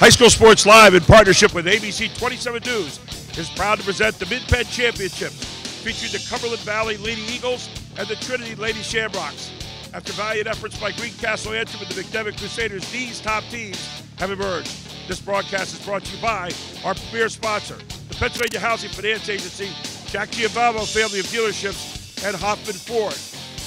High School Sports Live, in partnership with ABC 27 News, is proud to present the Mid-Penn Championships, featuring the Cumberland Valley Lady Eagles and the Trinity Lady Shamrocks. After valiant efforts by Greencastle Antrim and the McDevitt Crusaders, these top teams have emerged. This broadcast is brought to you by our premier sponsor, the Pennsylvania Housing Finance Agency, Jack Giovanni Family of Dealerships, and Hoffman Ford.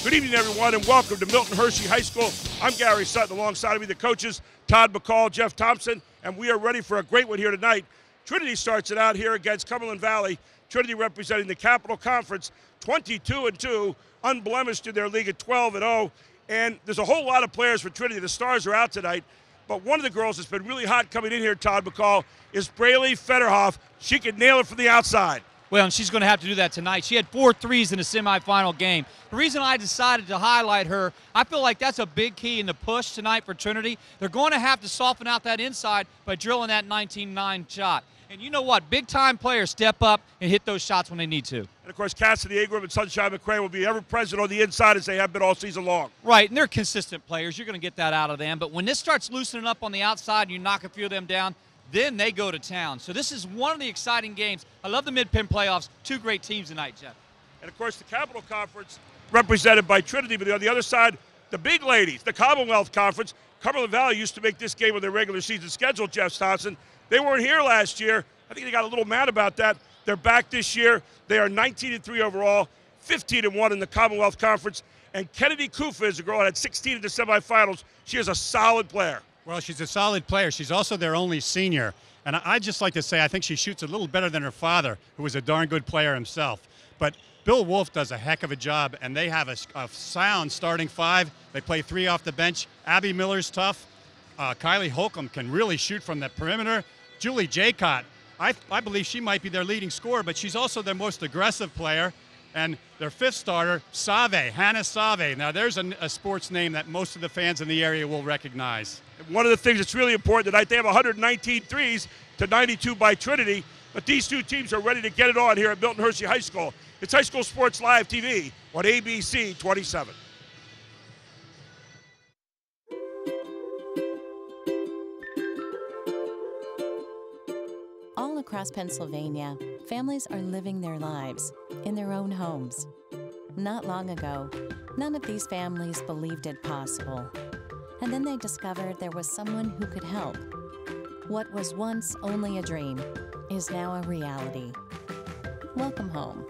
Good evening, everyone, and welcome to Milton Hershey High School. I'm Gary Sutton. Alongside of me, the coaches, Todd McCall, Jeff Thompson, and we are ready for a great one here tonight. Trinity starts it out here against Cumberland Valley. Trinity representing the Capital Conference, 22-2, unblemished in their league at 12-0. And there's a whole lot of players for Trinity. The stars are out tonight. But one of the girls that's been really hot coming in here, Todd McCall, is Braylee Federhoff. She can nail it from the outside. Well, and she's going to have to do that tonight. She had 4 threes in the semifinal game. The reason I decided to highlight her, I feel like that's a big key in the push tonight for Trinity. They're going to have to soften out that inside by drilling that 19-9 shot. And you know what? Big-time players step up and hit those shots when they need to. And, of course, Cassidy Ingram and Sunshine McCray will be ever present on the inside as they have been all season long. Right, and they're consistent players. You're going to get that out of them. But when this starts loosening up on the outside and you knock a few of them down, then they go to town. So this is one of the exciting games. I love the Mid-Penn playoffs. 2 great teams tonight, Jeff. And, of course, the Capital Conference represented by Trinity. But on the other side, the big ladies, the Commonwealth Conference. Cumberland Valley used to make this game on their regular season schedule, Jeff Thompson. They weren't here last year. I think they got a little mad about that. They're back this year. They are 19-3 overall, 15-1 in the Commonwealth Conference. And Kennedy Kufa is a girl that had 16 in the semifinals. She is a solid player. Well, she's a solid player. She's also their only senior. And I'd just like to say I think she shoots a little better than her father, who was a darn good player himself. But Bill Wolf does a heck of a job, and they have a sound starting 5. They play 3 off the bench. Abby Miller's tough. Kylie Holcomb can really shoot from the perimeter. Julie Jaycott, I believe she might be their leading scorer, but she's also their most aggressive player. And their 5th starter, Hannah Save. Now, there's a sports name that most of the fans in the area will recognize. One of the things that's really important tonight, they have 119 threes to 92 by Trinity, but these 2 teams are ready to get it on here at Milton Hershey High School. It's High School Sports Live TV on ABC 27. All across Pennsylvania, families are living their lives in their own homes. Not long ago, none of these families believed it possible. And then they discovered there was someone who could help. What was once only a dream is now a reality. Welcome home.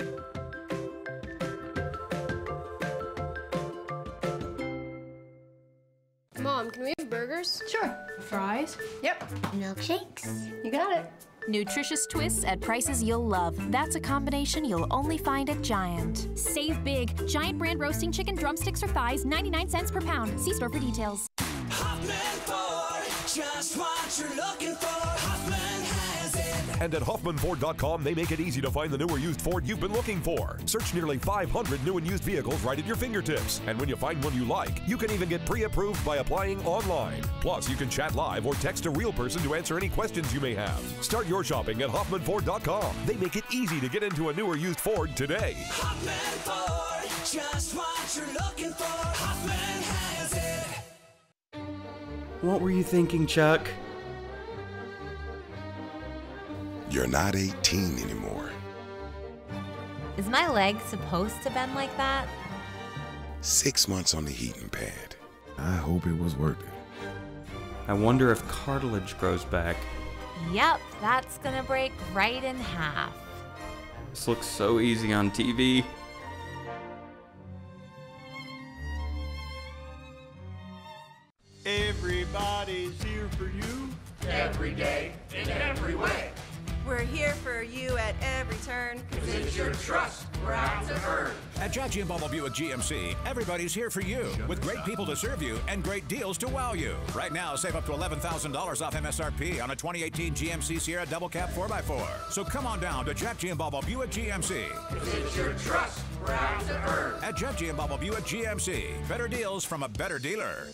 Mom, can we have burgers? Sure. Fries? Yep. Milkshakes? You got it. Nutritious twists at prices you'll love. That's a combination you'll only find at Giant. Save big. Giant brand roasting chicken drumsticks or thighs, 99 cents per pound. See store for details. Hoffman Ford, just what you're looking for. Hoffman has it. And at HoffmanFord.com, they make it easy to find the new or used Ford you've been looking for. Search nearly 500 new and used vehicles right at your fingertips. And when you find one you like, you can even get pre-approved by applying online. Plus, you can chat live or text a real person to answer any questions you may have. Start your shopping at HoffmanFord.com. They make it easy to get into a new or used Ford today. Hoffman Ford, just what you're looking for. Hoffman has it. What were you thinking, Chuck? You're not 18 anymore. Is my leg supposed to bend like that? 6 months on the heating pad. I hope it was worth it. I wonder if cartilage grows back. Yep, that's gonna break right in half. This looks so easy on TV. Everybody's here for you. Every day, in every way. We're here for you at every turn. Cause it's your trust we're out to earn. At Jack Giovanni Buick GMC, everybody's here for you with great people to serve you and great deals to wow you. Right now, save up to $11,000 off MSRP on a 2018 GMC Sierra Double Cab 4x4. So come on down to Jack Giovanni Buick GMC. Cause it's your trust we're out to earn. At Jack Giovanni Buick GMC, better deals from a better dealer.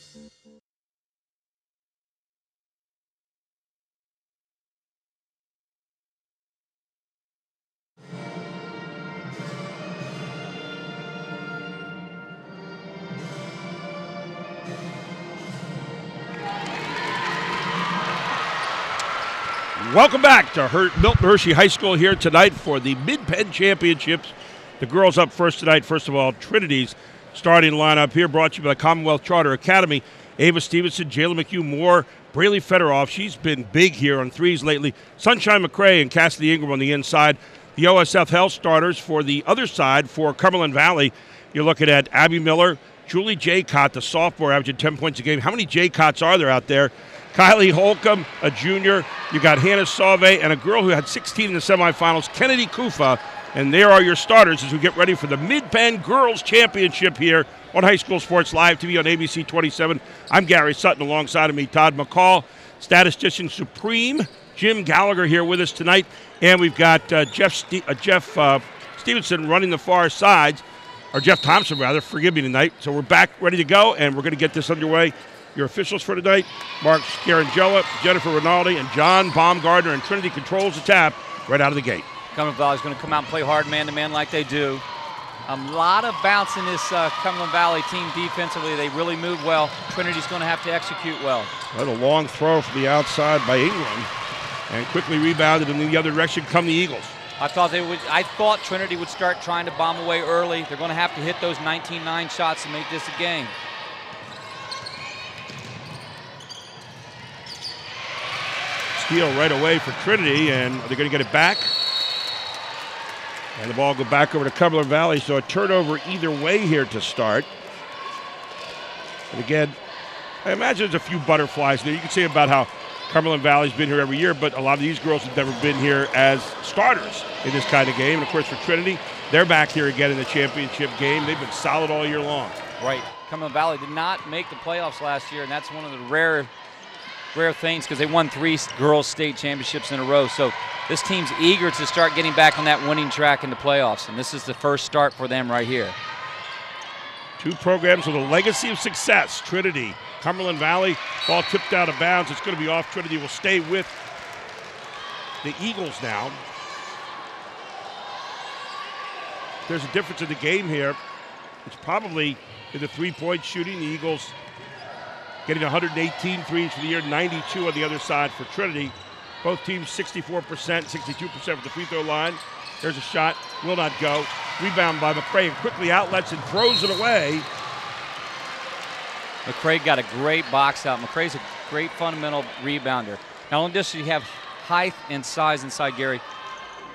Welcome back to Milton Hershey High School here tonight for the Mid-Penn Championships. The girls up first tonight. First of all, Trinity's starting lineup here brought to you by the Commonwealth Charter Academy. Ava Stevenson, Jayla McHugh Moore, Braylee Federoff. She's been big here on threes lately. Sunshine McCray and Cassidy Ingram on the inside. The OSF Health starters for the other side for Cumberland Valley. You're looking at Abby Miller, Julie Jaycott, the sophomore, averaging 10 points a game. How many Jaycotts are there out there? Kylie Holcomb, a junior. You got Hannah Sauve and a girl who had 16 in the semifinals, Kennedy Kufa. And there are your starters as we get ready for the Mid-Penn Girls Championship here on High School Sports Live TV on ABC 27. I'm Gary Sutton, alongside of me, Todd McCall, statistician supreme, Jim Gallagher here with us tonight. And we've got Jeff Stevenson running the far sides, or Jeff Thompson, rather, forgive me tonight. So we're back ready to go, and we're going to get this underway. Your officials for tonight, Mark Scarangella, Jennifer Rinaldi, and John Baumgardner, and Trinity controls the tap right out of the gate. Cumberland Valley is going to come out and play hard man-to-man like they do. A lot of bounce in this Cumberland Valley team defensively. They really move well. Trinity's going to have to execute well. What a long throw from the outside by Ingram, and quickly rebounded in the other direction come the Eagles. I thought Trinity would start trying to bomb away early. They're going to have to hit those 19-9 shots to make this a game. Steal right away for Trinity, and they're going to get it back. And the ball will go back over to Cumberland Valley, so a turnover either way here to start. And again, I imagine there's a few butterflies there. You can say about how Cumberland Valley's been here every year, but a lot of these girls have never been here as starters in this kind of game. And of course for Trinity, they're back here again in the championship game. They've been solid all year long. Right. Cumberland Valley did not make the playoffs last year, and that's one of the rare things because they won 3 girls state championships in a row. So this team's eager to start getting back on that winning track in the playoffs, and this is the first start for them right here. Two programs with a legacy of success. Trinity, Cumberland Valley, ball tipped out of bounds. It's going to be off. Trinity will stay with the Eagles now. There's a difference in the game here. It's probably in the three-point shooting. The Eagles getting 118 threes for the year, 92 on the other side for Trinity. Both teams 64%, 62% for the free throw line. There's a shot, will not go. Rebound by McCray, and quickly outlets and throws it away. McCray got a great box out. McCray's a great fundamental rebounder. Not only does she have height and size inside Gary,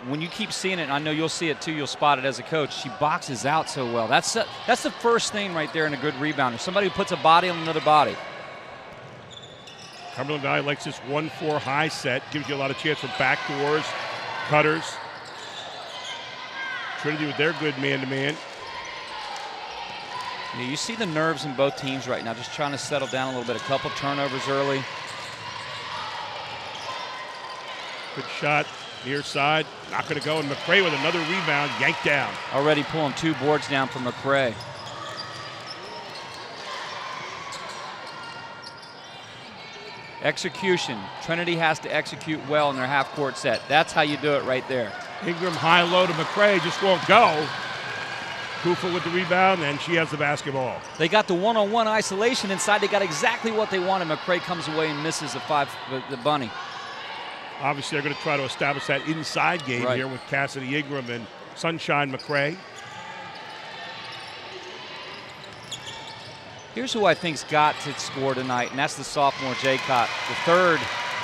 when you keep seeing it, and I know you'll see it too, you'll spot it as a coach, she boxes out so well. That's the first thing right there in a good rebounder. Somebody who puts a body on another body. Cumberland Valley likes this 1-4 high set. Gives you a lot of chance for backdoors, cutters. Trinity with their good man-to-man. Yeah, you see the nerves in both teams right now, just trying to settle down a little bit. A couple turnovers early. Good shot, near side. Not going to go, and McCray with another rebound, yanked down. Already pulling 2 boards down from McCray. Execution. Trinity has to execute well in their half-court set. That's how you do it right there. Ingram high-low to McCray, just won't go. Kufa with the rebound, and she has the basketball. They got the one-on-one isolation inside. They got exactly what they wanted. McCray comes away and misses the bunny. Obviously, they're going to try to establish that inside game here with Cassidy Ingram and Sunshine McCray. Here's who I think's got to score tonight, and that's the sophomore Jaycott, the third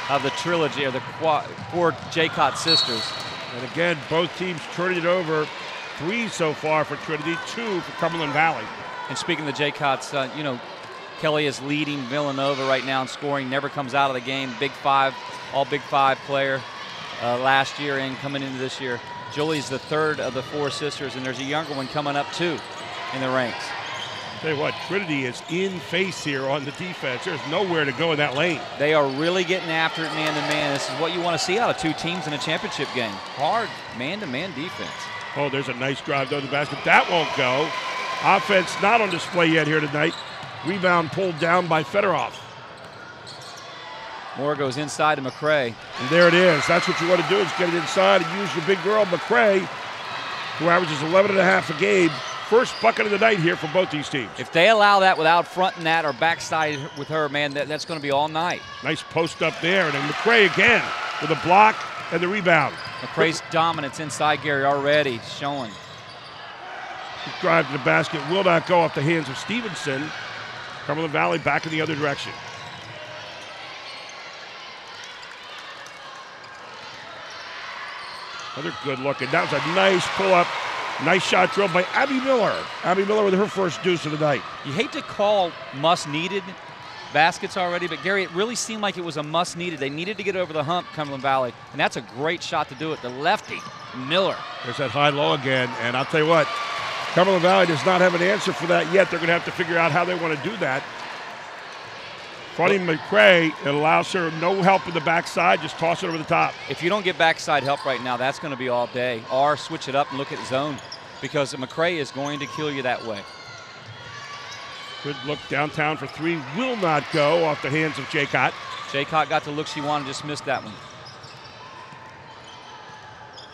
of the trilogy of the 4 Jaycott sisters. And again, both teams turned it over. 3 so far for Trinity, 2 for Cumberland Valley. And speaking of the Jaycotts, you know, Kelly is leading Villanova right now in scoring, never comes out of the game. Big 5, all Big 5 player last year and coming into this year. Julie's the third of the 4 sisters, and there's a younger one coming up too in the ranks. Tell you what, Trinity is in face here on the defense. There's nowhere to go in that lane. They are really getting after it man-to-man. This is what you want to see out of 2 teams in a championship game. Hard man-to-man defense. Oh, there's a nice drive to the basket. That won't go. Offense not on display yet here tonight. Rebound pulled down by Federoff. Moore goes inside to McCray. And there it is. That's what you want to do, is get it inside and use your big girl, McCray, who averages 11.5 a game. First bucket of the night here for both these teams. If they allow that without fronting that or backside with her, man, that's going to be all night. Nice post up there, and then McCray again. with a block and the rebound. McCrae's dominance inside Gary already showing. His drive to the basket will not go off the hands of Stevenson. Cumberland Valley back in the other direction. Another good look, and that was a nice pull-up. Nice shot drilled by Abby Miller. Abby Miller with her first deuce of the night. You hate to call must-needed baskets already, but Gary, it really seemed like it was a must-needed. They needed to get over the hump, Cumberland Valley, and that's a great shot to do it. The lefty, Miller. There's that high-low again, and I'll tell you what, Cumberland Valley does not have an answer for that yet. They're going to have to figure out how they want to do that. Funny McCrae, it allows her no help in the backside, just toss it over the top. If you don't get backside help right now, that's going to be all day. Or switch it up and look at zone, because McCrae is going to kill you that way. Good look downtown for three, will not go off the hands of Jaycott. Jaycott got the look she wanted, just missed that one.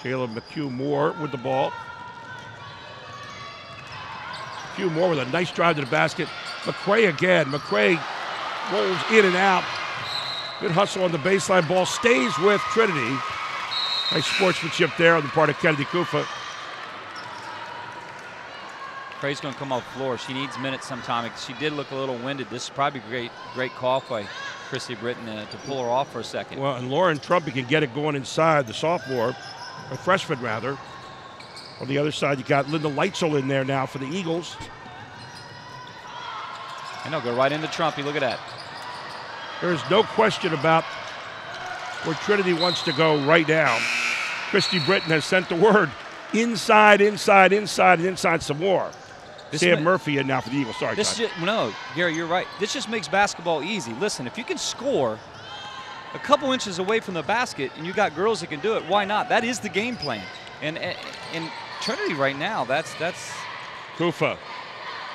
Jayla McHugh-Moore with the ball. McHugh-Moore with a nice drive to the basket. McCrae again. McCrae rolls in and out. Good hustle on the baseline. Ball stays with Trinity. Nice sportsmanship there on the part of Kennedy Kufa. McCrae's going to come off the floor. She needs minutes sometime. She did look a little winded. This is probably a great call by Chrissy Britton to pull her off for a second. Well, and Lauren Trumpy can get it going inside, the sophomore, or freshman rather. On the other side, you got Linda Leitzel in there now for the Eagles. And they'll go right into Trumpy. Look at that. There's no question about where Trinity wants to go right now. Christy Britton has sent the word inside, inside, inside, and inside some more. Sam Murphy in now for the Eagles. Sorry, no, Gary, you're right. This just makes basketball easy. Listen, if you can score a couple inches away from the basket and you got girls that can do it, why not? That is the game plan. And Trinity right now, that's Kufa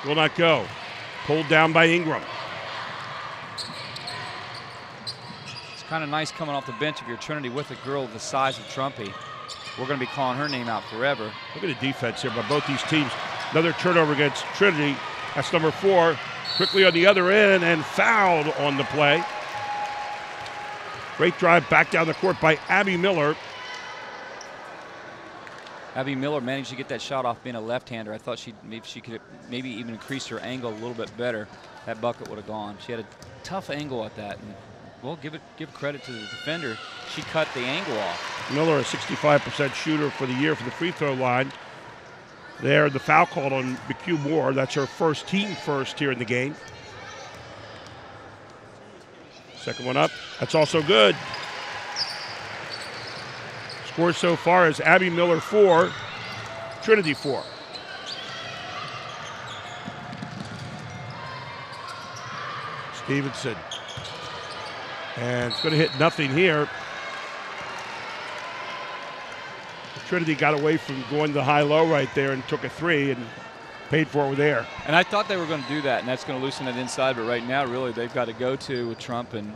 will not go. Pulled down by Ingram. It's kind of nice coming off the bench if you're Trinity with a girl the size of Trumpy. We're going to be calling her name out forever. Look at the defense here by both these teams. Another turnover against Trinity. That's number 4. Quickly on the other end and fouled on the play. Great drive back down the court by Abby Miller. Abby Miller managed to get that shot off being a left-hander. I thought she could maybe even increase her angle a little bit better. That bucket would have gone. She had a tough angle at that. And well, give credit to the defender. She cut the angle off. Miller, a 65% shooter for the year from the free throw line. There, the foul called on McHugh-Moore. That's her first, team first here in the game. Second one up. That's also good. Score so far is Abby Miller 4, Trinity 4. Stevenson. And it's going to hit nothing here. Trinity got away from going to the high-low right there and took a 3 and paid for it with air. And I thought they were going to do that, and that's going to loosen it inside. But right now, really, they've got to go to with Trump and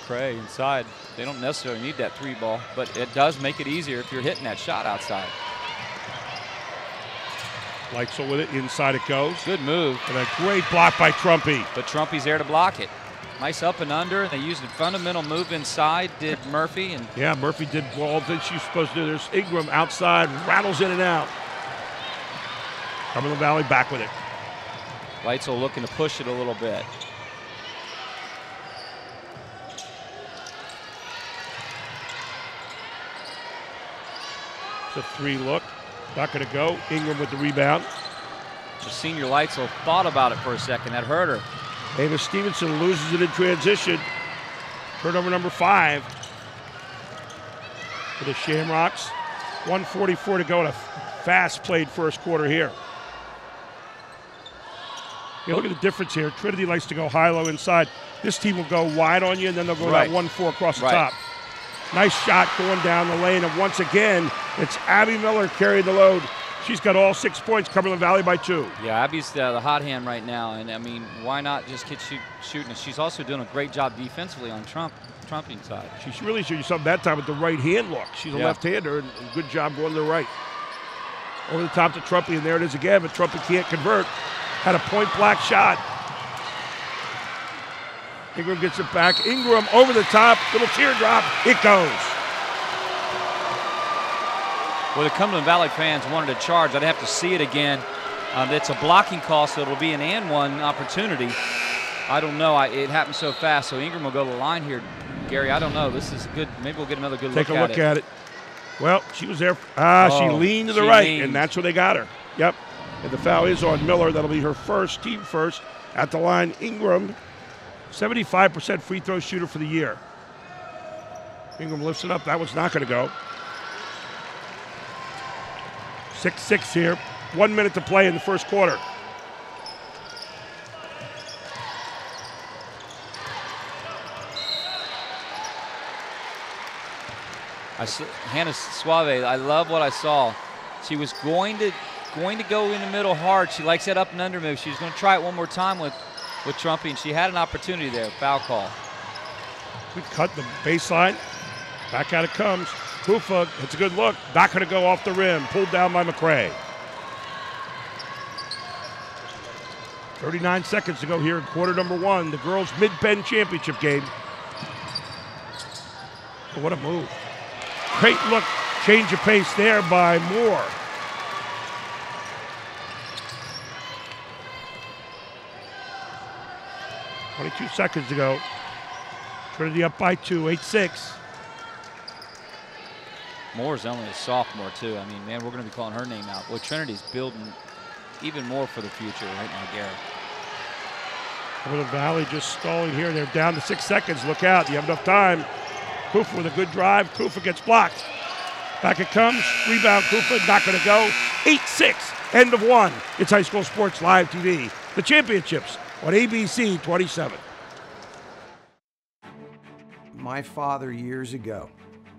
Cray inside. They don't necessarily need that 3 ball, but it does make it easier if you're hitting that shot outside. Leitzel with it. Inside it goes. Good move. And a great block by Trumpy. But Trumpy's there to block it. Nice up and under. They used a fundamental move inside, did Murphy. And yeah, Murphy did all that she was supposed to do. There's Ingram outside, rattles in and out. Cumberland Valley back with it. Leitzel looking to push it a little bit. It's a 3 look. Not going to go. Ingram with the rebound. The senior Leitzel thought about it for a second. That hurt her. Ava Stevenson loses it in transition. Turnover number 5 for the Shamrocks. 1:44 to go in a fast played first quarter here. You look at the difference here. Trinity likes to go high-low inside. This team will go wide on you, and then they'll go that 1-4 across the top. Nice shot going down the lane, and once again, it's Abby Miller carrying the load. She's got all 6 points, Cumberland Valley by 2. Yeah, Abby's the hot hand right now, and I mean, why not just get shooting? She's also doing a great job defensively on Trumping side. She really showed you something that time with the right hand look. She's a left-hander, and good job going to the right. Over the top to Trumpy, and there it is again, but Trumpy can't convert. Had a point-blank shot. Ingram gets it back. Ingram over the top, little teardrop. It goes. Well, the Cumberland Valley fans wanted to charge. I'd have to see it again. It's a blocking call, so it'll be an and one opportunity. I don't know. It happened so fast. So Ingram will go to the line here. Gary, I don't know. This is good. Maybe we'll get another good look at it. Take a look at it. Well, she was there. She leaned to the right, and that's where they got her. Yep. And the foul is on Miller. That'll be her first, team first. At the line, Ingram, 75% free throw shooter for the year. Ingram lifts it up. That was not going to go. 6-6 here. 1 minute to play in the first quarter. Hannah Suave, I love what I saw. She was going to go in the middle hard. She likes that up and under move. She was going to try it one more time with Trumpy, and she had an opportunity there. Foul call. We cut the baseline. Back out it comes. Kufa, it's a good look. Not going to go off the rim. Pulled down by McCray. 39 seconds to go here in quarter number 1. The girls' Mid-Penn championship game. Oh, what a move. Great look. Change of pace there by Moore. .22 seconds to go. Trinity up by 2, 8-6. Moore's only a sophomore, too. I mean, man, we're going to be calling her name out. Boy, Trinity's building even more for the future right now, Garrett. Cumberland Valley just stalling here. They're down to 6 seconds. Look out. You have enough time. Kufa with a good drive. Kufa gets blocked. Back it comes. Rebound, Kufa. Not going to go. 8-6. End of 1. It's High School Sports Live TV. The championships on ABC 27. My father years ago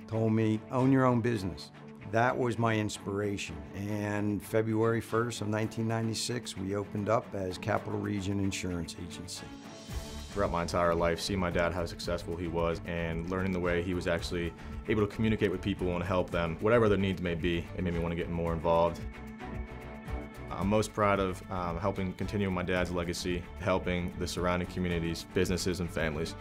told me, own your own business. That was my inspiration. And February 1st of 1996, we opened up as Capital Region Insurance Agency. Throughout my entire life, seeing my dad how successful he was and learning the way he was actually able to communicate with people and help them, whatever their needs may be, it made me want to get more involved. I'm most proud of helping continue my dad's legacy, helping the surrounding communities, businesses, and families.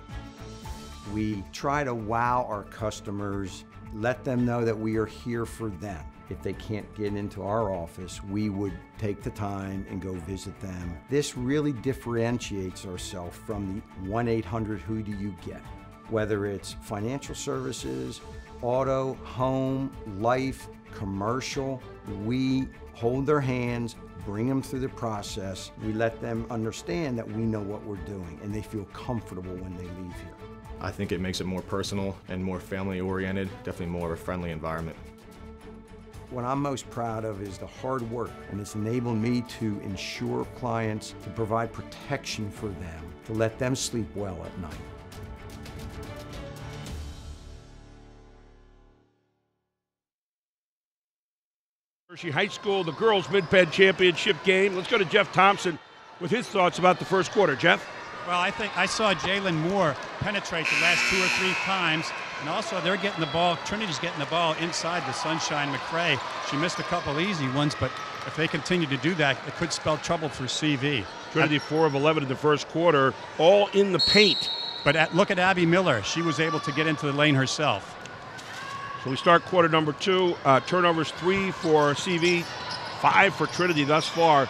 We try to wow our customers, let them know that we are here for them. If they can't get into our office, we would take the time and go visit them. This really differentiates ourselves from the 1-800-WHO-DO-YOU-GET. Whether it's financial services, auto, home, life, commercial, we hold their hands, bring them through the process. We let them understand that we know what we're doing and they feel comfortable when they leave here. I think it makes it more personal and more family-oriented, definitely more of a friendly environment. What I'm most proud of is the hard work, and it's enabled me to ensure clients, to provide protection for them, to let them sleep well at night. Hershey High School, the girls' Mid-Penn championship game. Let's go to Jeff Thompson with his thoughts about the first quarter. Jeff? Well, I think I saw Jalen Moore penetrate the last 2 or 3 times, and also they're getting the ball, Trinity's getting the ball inside the Sunshine McCray. She missed a couple easy ones, but if they continue to do that, it could spell trouble for CV. Trinity 4 of 11 in the first quarter, all in the paint. But look at Abby Miller. She was able to get into the lane herself. So we start quarter number 2. Turnovers 3 for CV, 5 for Trinity thus far.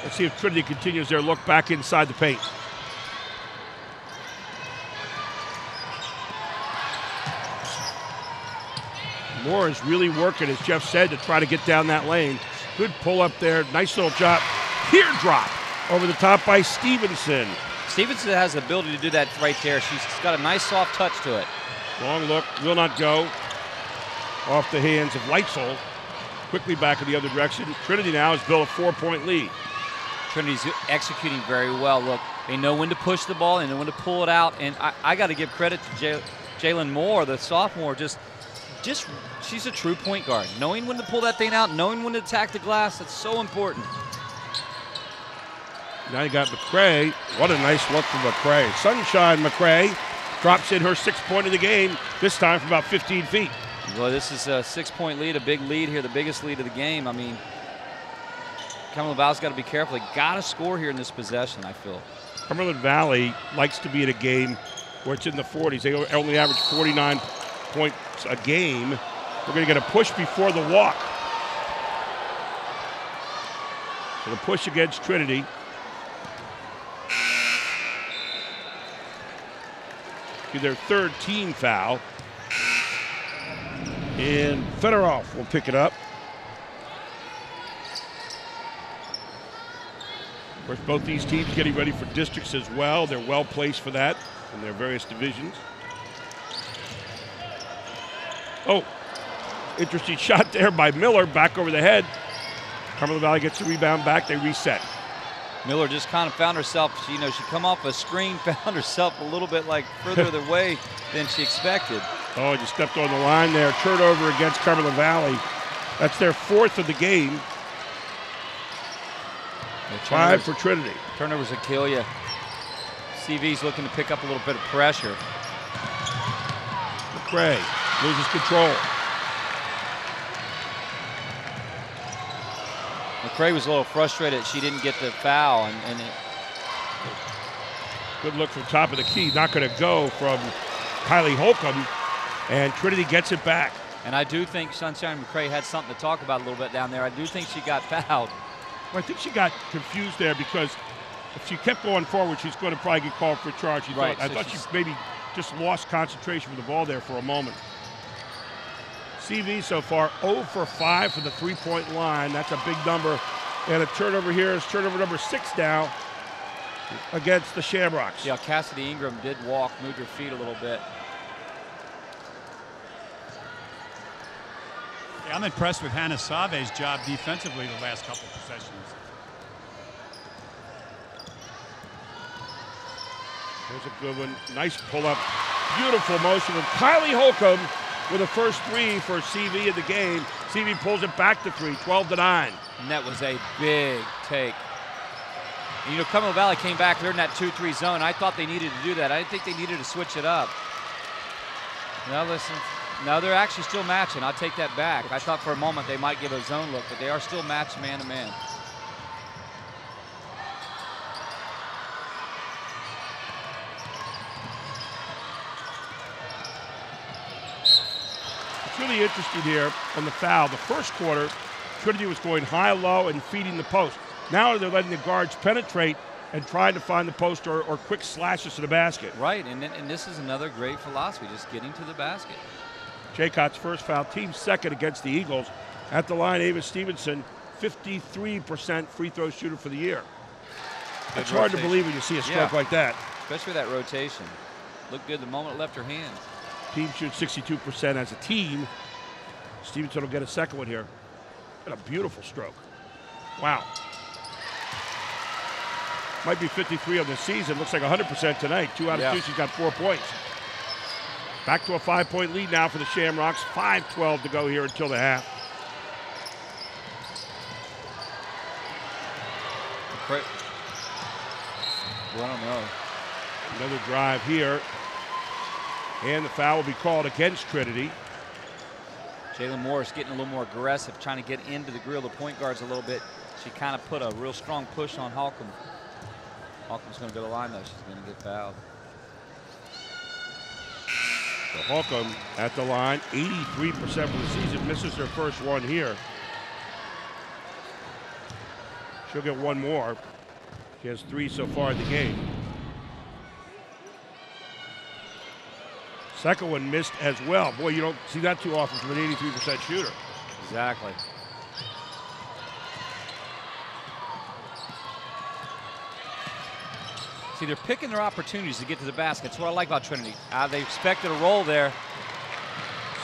Let's see if Trinity continues their look back inside the paint. Moore is really working, as Jeff said, to try to get down that lane. Good pull up there. Nice little drop. Teardrop over the top by Stevenson. Stevenson has the ability to do that right there. She's got a nice soft touch to it. Long look, will not go. Off the hands of Leitzel. Quickly back in the other direction. Trinity now has built a 4-point lead. Trinity's executing very well. Look, they know when to push the ball, they know when to pull it out, and I got to give credit to Jalen Moore, the sophomore. Just she's a true point guard. Knowing when to pull that thing out, knowing when to attack the glass, that's so important. Now you got McCray. What a nice look from McCray. Sunshine McCray drops in her 6th point of the game, this time from about 15 feet. Well, this is a 6-point lead, a big lead here, the biggest lead of the game. I mean, Cumberland Valley's got to be careful. They got to score here in this possession, I feel. Cumberland Valley likes to be in a game where it's in the 40s. They only average 49 points a game. We're going to get a push before the walk. So the push against Trinity. To their third team foul. And Fedorov will pick it up. Of course, both these teams getting ready for districts as well. They're well placed for that in their various divisions. Oh, interesting shot there by Miller, back over the head. Cumberland Valley gets the rebound back, they reset. Miller just kind of found herself, she come off a screen, found herself a little bit like further away than she expected. Oh, just stepped on the line there. Turnover against Cumberland Valley. That's their fourth of the game. 5 for Trinity. Turnovers will kill you. CV's looking to pick up a little bit of pressure. McCray loses control. McCray was a little frustrated she didn't get the foul. Good look from top of the key. Not going to go from Kylie Holcomb. And Trinity gets it back. And I do think Sunshine McCray had something to talk about a little bit down there. I do think she got fouled. Well, I think she got confused there because if she kept going forward, she's going to probably get called for a charge. Right, I thought she maybe just lost concentration with the ball there for a moment. CV so far 0 for 5 for the three-point line. That's a big number. And a turnover here is turnover number 6 now against the Shamrocks. Yeah, Cassidy Ingram did walk, moved her feet a little bit. Yeah, I'm impressed with Hannah Save's job defensively the last couple of possessions. There's a good one. Nice pull-up. Beautiful motion from Kylie Holcomb with the first 3 for CV in the game. CV pulls it back to 3, 12-9. And that was a big take. And, Cumberland Valley came back. They're in that 2-3 zone. I thought they needed to do that. I didn't think they needed to switch it up. Now listen. No, they're actually still matching. I'll take that back. I thought for a moment they might give a zone look, but they are still matched man-to-man. It's really interesting here on the foul. The first quarter, Trinity was going high-low and feeding the post. Now they're letting the guards penetrate and trying to find the post or quick slashes to the basket. Right, and this is another great philosophy, just getting to the basket. Jaycott's first foul, team second against the Eagles. At the line, Ava Stevenson, 53% free throw shooter for the year. It's hard to believe when you see a stroke like that. Especially that rotation. Looked good the moment it left her hands. Team shoots 62% as a team. Stevenson will get a second one here. What a beautiful stroke. Wow. Might be 53 on the season. Looks like 100% tonight. 2 out of 2. She's got 4 points. Back to a 5-point lead now for the Shamrocks. 5:12 to go here until the half. Well, I don't know. Another drive here. And the foul will be called against Trinity. Jalen Morris getting a little more aggressive, trying to get into the grill of the point guards a little bit. She kind of put a real strong push on Holcomb. Holcomb's going to go to the line, though. She's going to get fouled. So Holcomb at the line, 83% for the season, misses her first one here. She'll get one more. She has 3 so far in the game. Second one missed as well. Boy, you don't see that too often from an 83% shooter. Exactly. See, they're picking their opportunities to get to the basket. That's what I like about Trinity. They expected a roll there.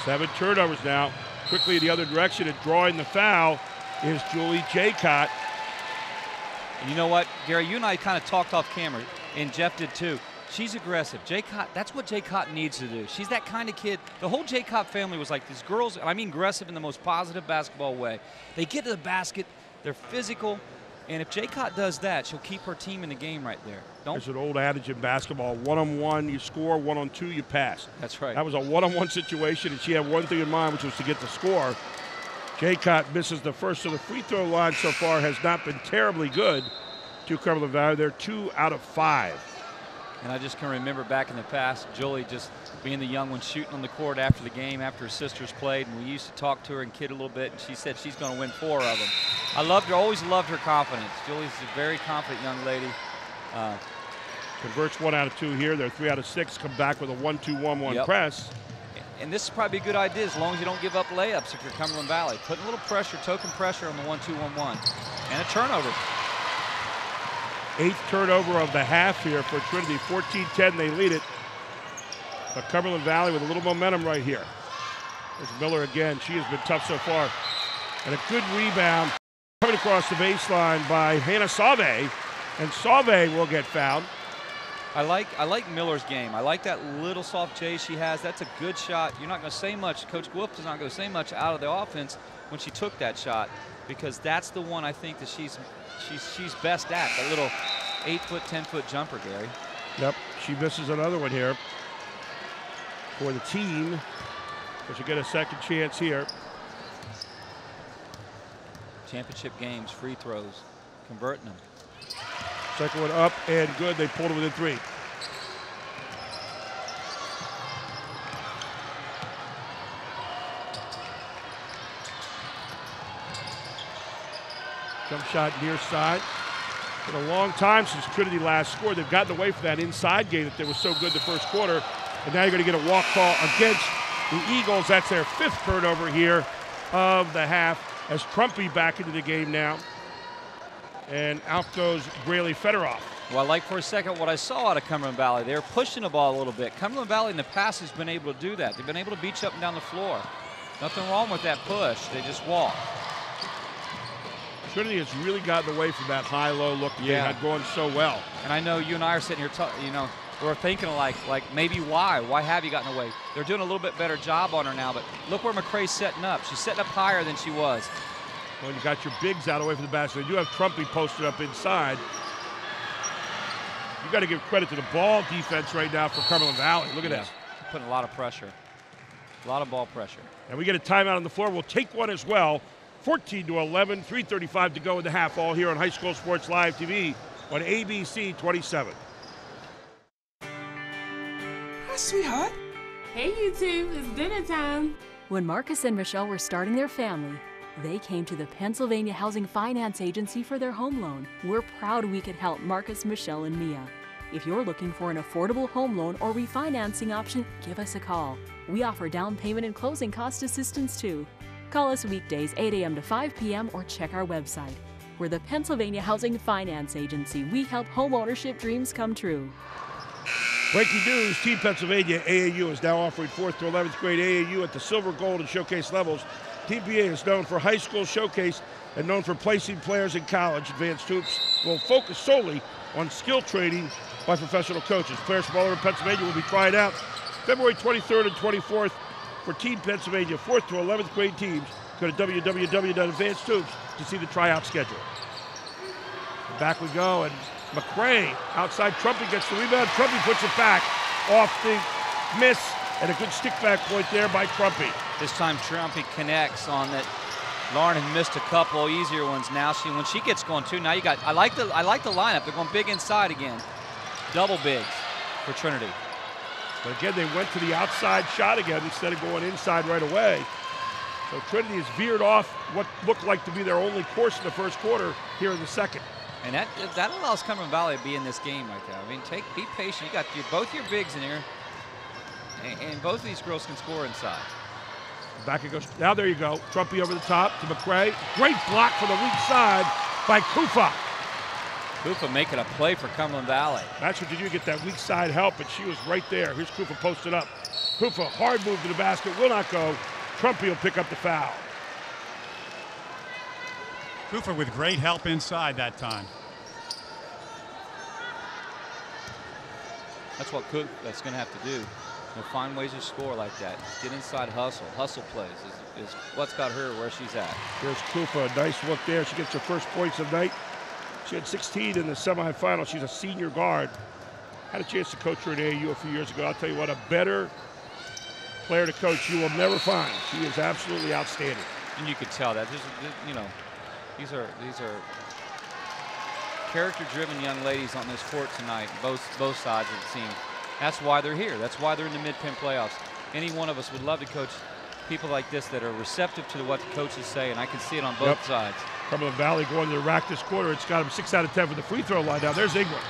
7 turnovers now. Quickly in the other direction and drawing the foul is Julie Jaycott. And you know what, Gary, you and I kind of talked off camera, and Jeff did too. She's aggressive. Jaycott, that's what Jaycott needs to do. She's that kind of kid. The whole Jaycott family was like these girls, and I mean aggressive in the most positive basketball way. They get to the basket, they're physical, and if Jaycott does that, she'll keep her team in the game right there. There's an old adage in basketball, 1-on-1 you score, 1-on-2 you pass. That's right. That was a 1-on-1 situation, and she had one thing in mind, which was to get the score. Jaycott misses the first, so the free throw line so far has not been terribly good to Cumberland Valley. They're 2 out of 5. And I just can remember back in the past, Julie just being the young one shooting on the court after the game, after her sisters played, and we used to talk to her and kid a little bit, and she said she's going to win 4 of them. I loved her, always loved her confidence. Julie's a very confident young lady. Converts 1 out of 2 here. They're 3 out of 6. Come back with a 1-2-1-1 press. And this is probably a good idea as long as you don't give up layups if you're Cumberland Valley. Putting a little pressure, token pressure on the 1-2-1-1. And a turnover. 8th turnover of the half here for Trinity. 14-10, they lead it. But Cumberland Valley with a little momentum right here. There's Miller again. She has been tough so far. And a good rebound coming across the baseline by Hannah Sauve. And Sauve will get fouled. I like Miller's game. I like that little soft J she has. That's a good shot. You're not going to say much. Coach Wolf is not going to say much out of the offense when she took that shot, because that's the one I think that she's best at. That little 8-foot, 10-foot jumper, Gary. Yep, she misses another one here for the team. So she'll get a second chance here. Championship games, free throws, converting them. Second one up and good. They pulled it within 3. Jump shot near side. It's been a long time since Trinity last scored. They've gotten away from that inside game that they was so good the first quarter. And now you're going to get a walk call against the Eagles. That's their 5th turnover here of the half, as Trumpy back into the game now. And out goes Braley Federoff. Well, I like for a second what I saw out of Cumberland Valley. They're pushing the ball a little bit. Cumberland Valley in the past has been able to do that. They've been able to beat you up and down the floor. Nothing wrong with that push. They just walk. Trinity has really gotten away from that high-low look that they had going so well. And I know you and I are sitting here, we're thinking like maybe why? Why have you gotten away? They're doing a little bit better job on her now, but look where McCrae's setting up. She's setting up higher than she was. Well, you got your bigs out away from the basket. They do have Trumpy posted up inside. You got to give credit to the ball defense right now for Cumberland Valley. Look at this. Putting a lot of pressure. A lot of ball pressure. And we get a timeout on the floor. We'll take one as well. 14-11, 3:35 to go in the half, all here on High School Sports Live TV on ABC 27. Hi, sweetheart. Hey, you two. It's dinner time. When Marcus and Michelle were starting their family, they came to the Pennsylvania Housing Finance Agency for their home loan. We're proud we could help Marcus, Michelle, and Mia. If you're looking for an affordable home loan or refinancing option, give us a call. We offer down payment and closing cost assistance too. Call us weekdays 8 a.m. to 5 p.m. or check our website. We're the Pennsylvania Housing Finance Agency. We help home ownership dreams come true. Breaking news, Team Pennsylvania AAU is now offering 4th to 11th grade AAU at the silver, gold, and showcase levels. Team PA is known for high school showcase and known for placing players in college. Advanced Hoops will focus solely on skill training by professional coaches. Players from all over Pennsylvania will be trying out February 23rd and 24th for Team Pennsylvania 4th to 11th grade teams. Go to www.advancedhoops to see the tryout schedule. And back we go, and McCrae outside. Trumpy gets the rebound. Trumpy puts it back off the miss, and a good stick back point there by Trumpy. This time Trumpy connects on that. Lauren had missed a couple easier ones. Now when she gets going too, now you got, I like the lineup. They're going big inside again. Double bigs for Trinity. But again, they went to the outside shot again instead of going inside right away. So Trinity has veered off what looked like to be their only course in the first quarter here in the second. And that allows Cumberland Valley to be in this game right there. I mean, be patient. You got both your bigs in here, and both of these girls can score inside. Back it goes. Now there you go. Trumpy over the top to McCrae. Great block from the weak side by Kufa. Kufa making a play for Cumberland Valley. That's what you do, get that weak side help, but she was right there. Here's Kufa posted up. Kufa, hard move to the basket, will not go. Trumpy will pick up the foul. Kufa with great help inside that time. That's what that's going to have to do. They'll find ways to score like that. Get inside, hustle. Hustle plays is what's got her where she's at. Here's Kufa, nice look there. She gets her first points of the night. She had 16 in the semifinal. She's a senior guard. Had a chance to coach her at AAU a few years ago. I'll tell you what, a better player to coach you will never find. She is absolutely outstanding. And you could tell that. These are character-driven young ladies on this court tonight, both sides of the team. That's why they're here. That's why they're in the Mid-Penn playoffs. Any one of us would love to coach people like this that are receptive to what the coaches say, and I can see it on both sides. Cumberland Valley going to the rack this quarter. It's got them 6 out of 10 for the free throw line. Now there's Ingram.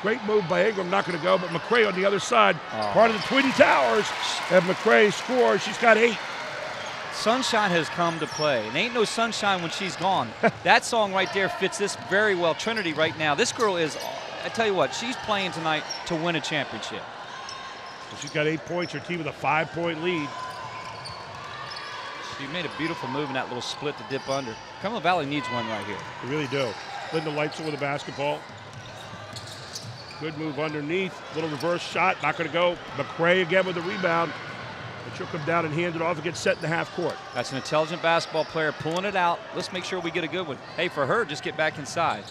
Great move by Ingram, not going to go, but McCray on the other side, part of the Twin Towers. And McCray scores. She's got 8. Sunshine has come to play, and ain't no sunshine when she's gone. That song right there fits this very well. Trinity right now. This girl is, I tell you what, she's playing tonight to win a championship. So she's got 8 points. Her team with a 5-point lead. She made a beautiful move in that little split to dip under. Cumberland Valley needs one right here. They really do. Linda Leitzel with the basketball. Good move underneath. Little reverse shot. Not going to go. McCray again with the rebound. But she'll come down and hand it off and get set in the half court. That's an intelligent basketball player pulling it out. Let's make sure we get a good one. Hey, for her, just get back inside.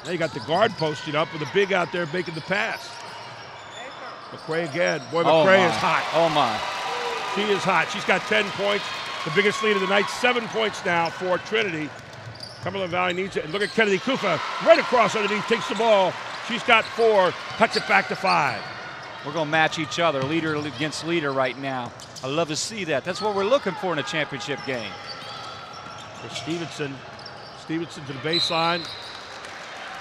Now you got the guard posted up with a big out there making the pass. McCray again. Boy, McCray is hot. Oh, my. She is hot. She's got 10 points. The biggest lead of the night. 7 points now for Trinity. Cumberland Valley needs it. And look at Kennedy Kufa right across underneath. Takes the ball. She's got 4. Cuts it back to 5. We're going to match each other, leader against leader right now. I love to see that. That's what we're looking for in a championship game. For Stevenson. Stevenson to the baseline.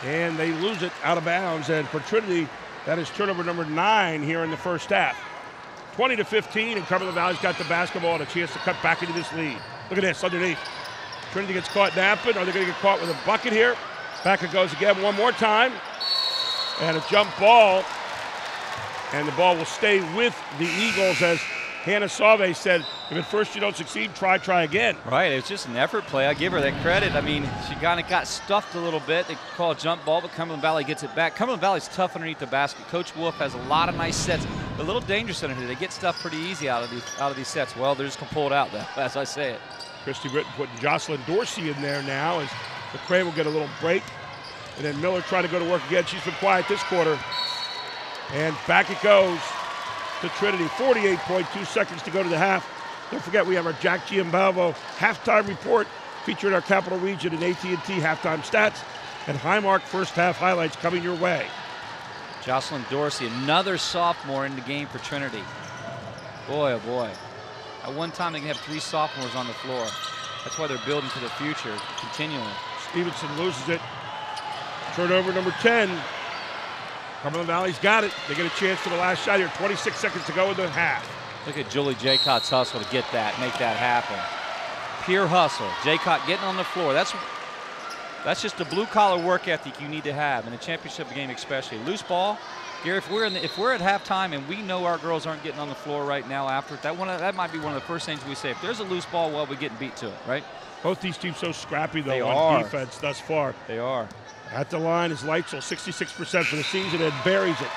And they lose it out of bounds. And for Trinity, that is turnover number 9 here in the first half. 20-15, and Cumberland Valley's got the basketball and a chance to cut back into this lead. Look at this underneath. Trinity gets caught napping. Are they going to get caught with a bucket here? Back it goes again one more time. And a jump ball. And the ball will stay with the Eagles, as Hannah Sauve said, if at first you don't succeed, try again. Right, it was just an effort play. I give her that credit. I mean, she kind of got stuffed a little bit. They call a jump ball, but Cumberland Valley gets it back. Cumberland Valley's tough underneath the basket. Coach Wolf has a lot of nice sets. A little dangerous under here. They get stuff pretty easy out of these sets. Well, they're just going to pull it out, though, as I say it. Christy Britton putting Jocelyn Dorsey in there now, as McCray will get a little break. And then Miller trying to go to work again. She's been quiet this quarter. And back it goes to Trinity. 48.2 seconds to go to the half. Don't forget, we have our Jack Giambalvo halftime report featuring our Capital Region and AT&T halftime stats and Highmark first half highlights coming your way. Jocelyn Dorsey, another sophomore in the game for Trinity. Boy, oh boy. At one time, they can have 3 sophomores on the floor. That's why they're building for the future continually. Stevenson loses it. Turnover number 10. Cumberland Valley's got it. They get a chance for the last shot here. 26 seconds to go in the half. Look at Julie Jaycott's hustle to get that, make that happen. Pure hustle. Jaycott getting on the floor. That's just the blue-collar work ethic you need to have in a championship game, especially. Loose ball. Gary, if we're at halftime and we know our girls aren't getting on the floor right now after it, that might be one of the first things we say. If there's a loose ball, well, we're getting beat to it, right? Both these teams so scrappy, though, on defense thus far. They are. At the line is Leitzel, 66% for the season, and buries it.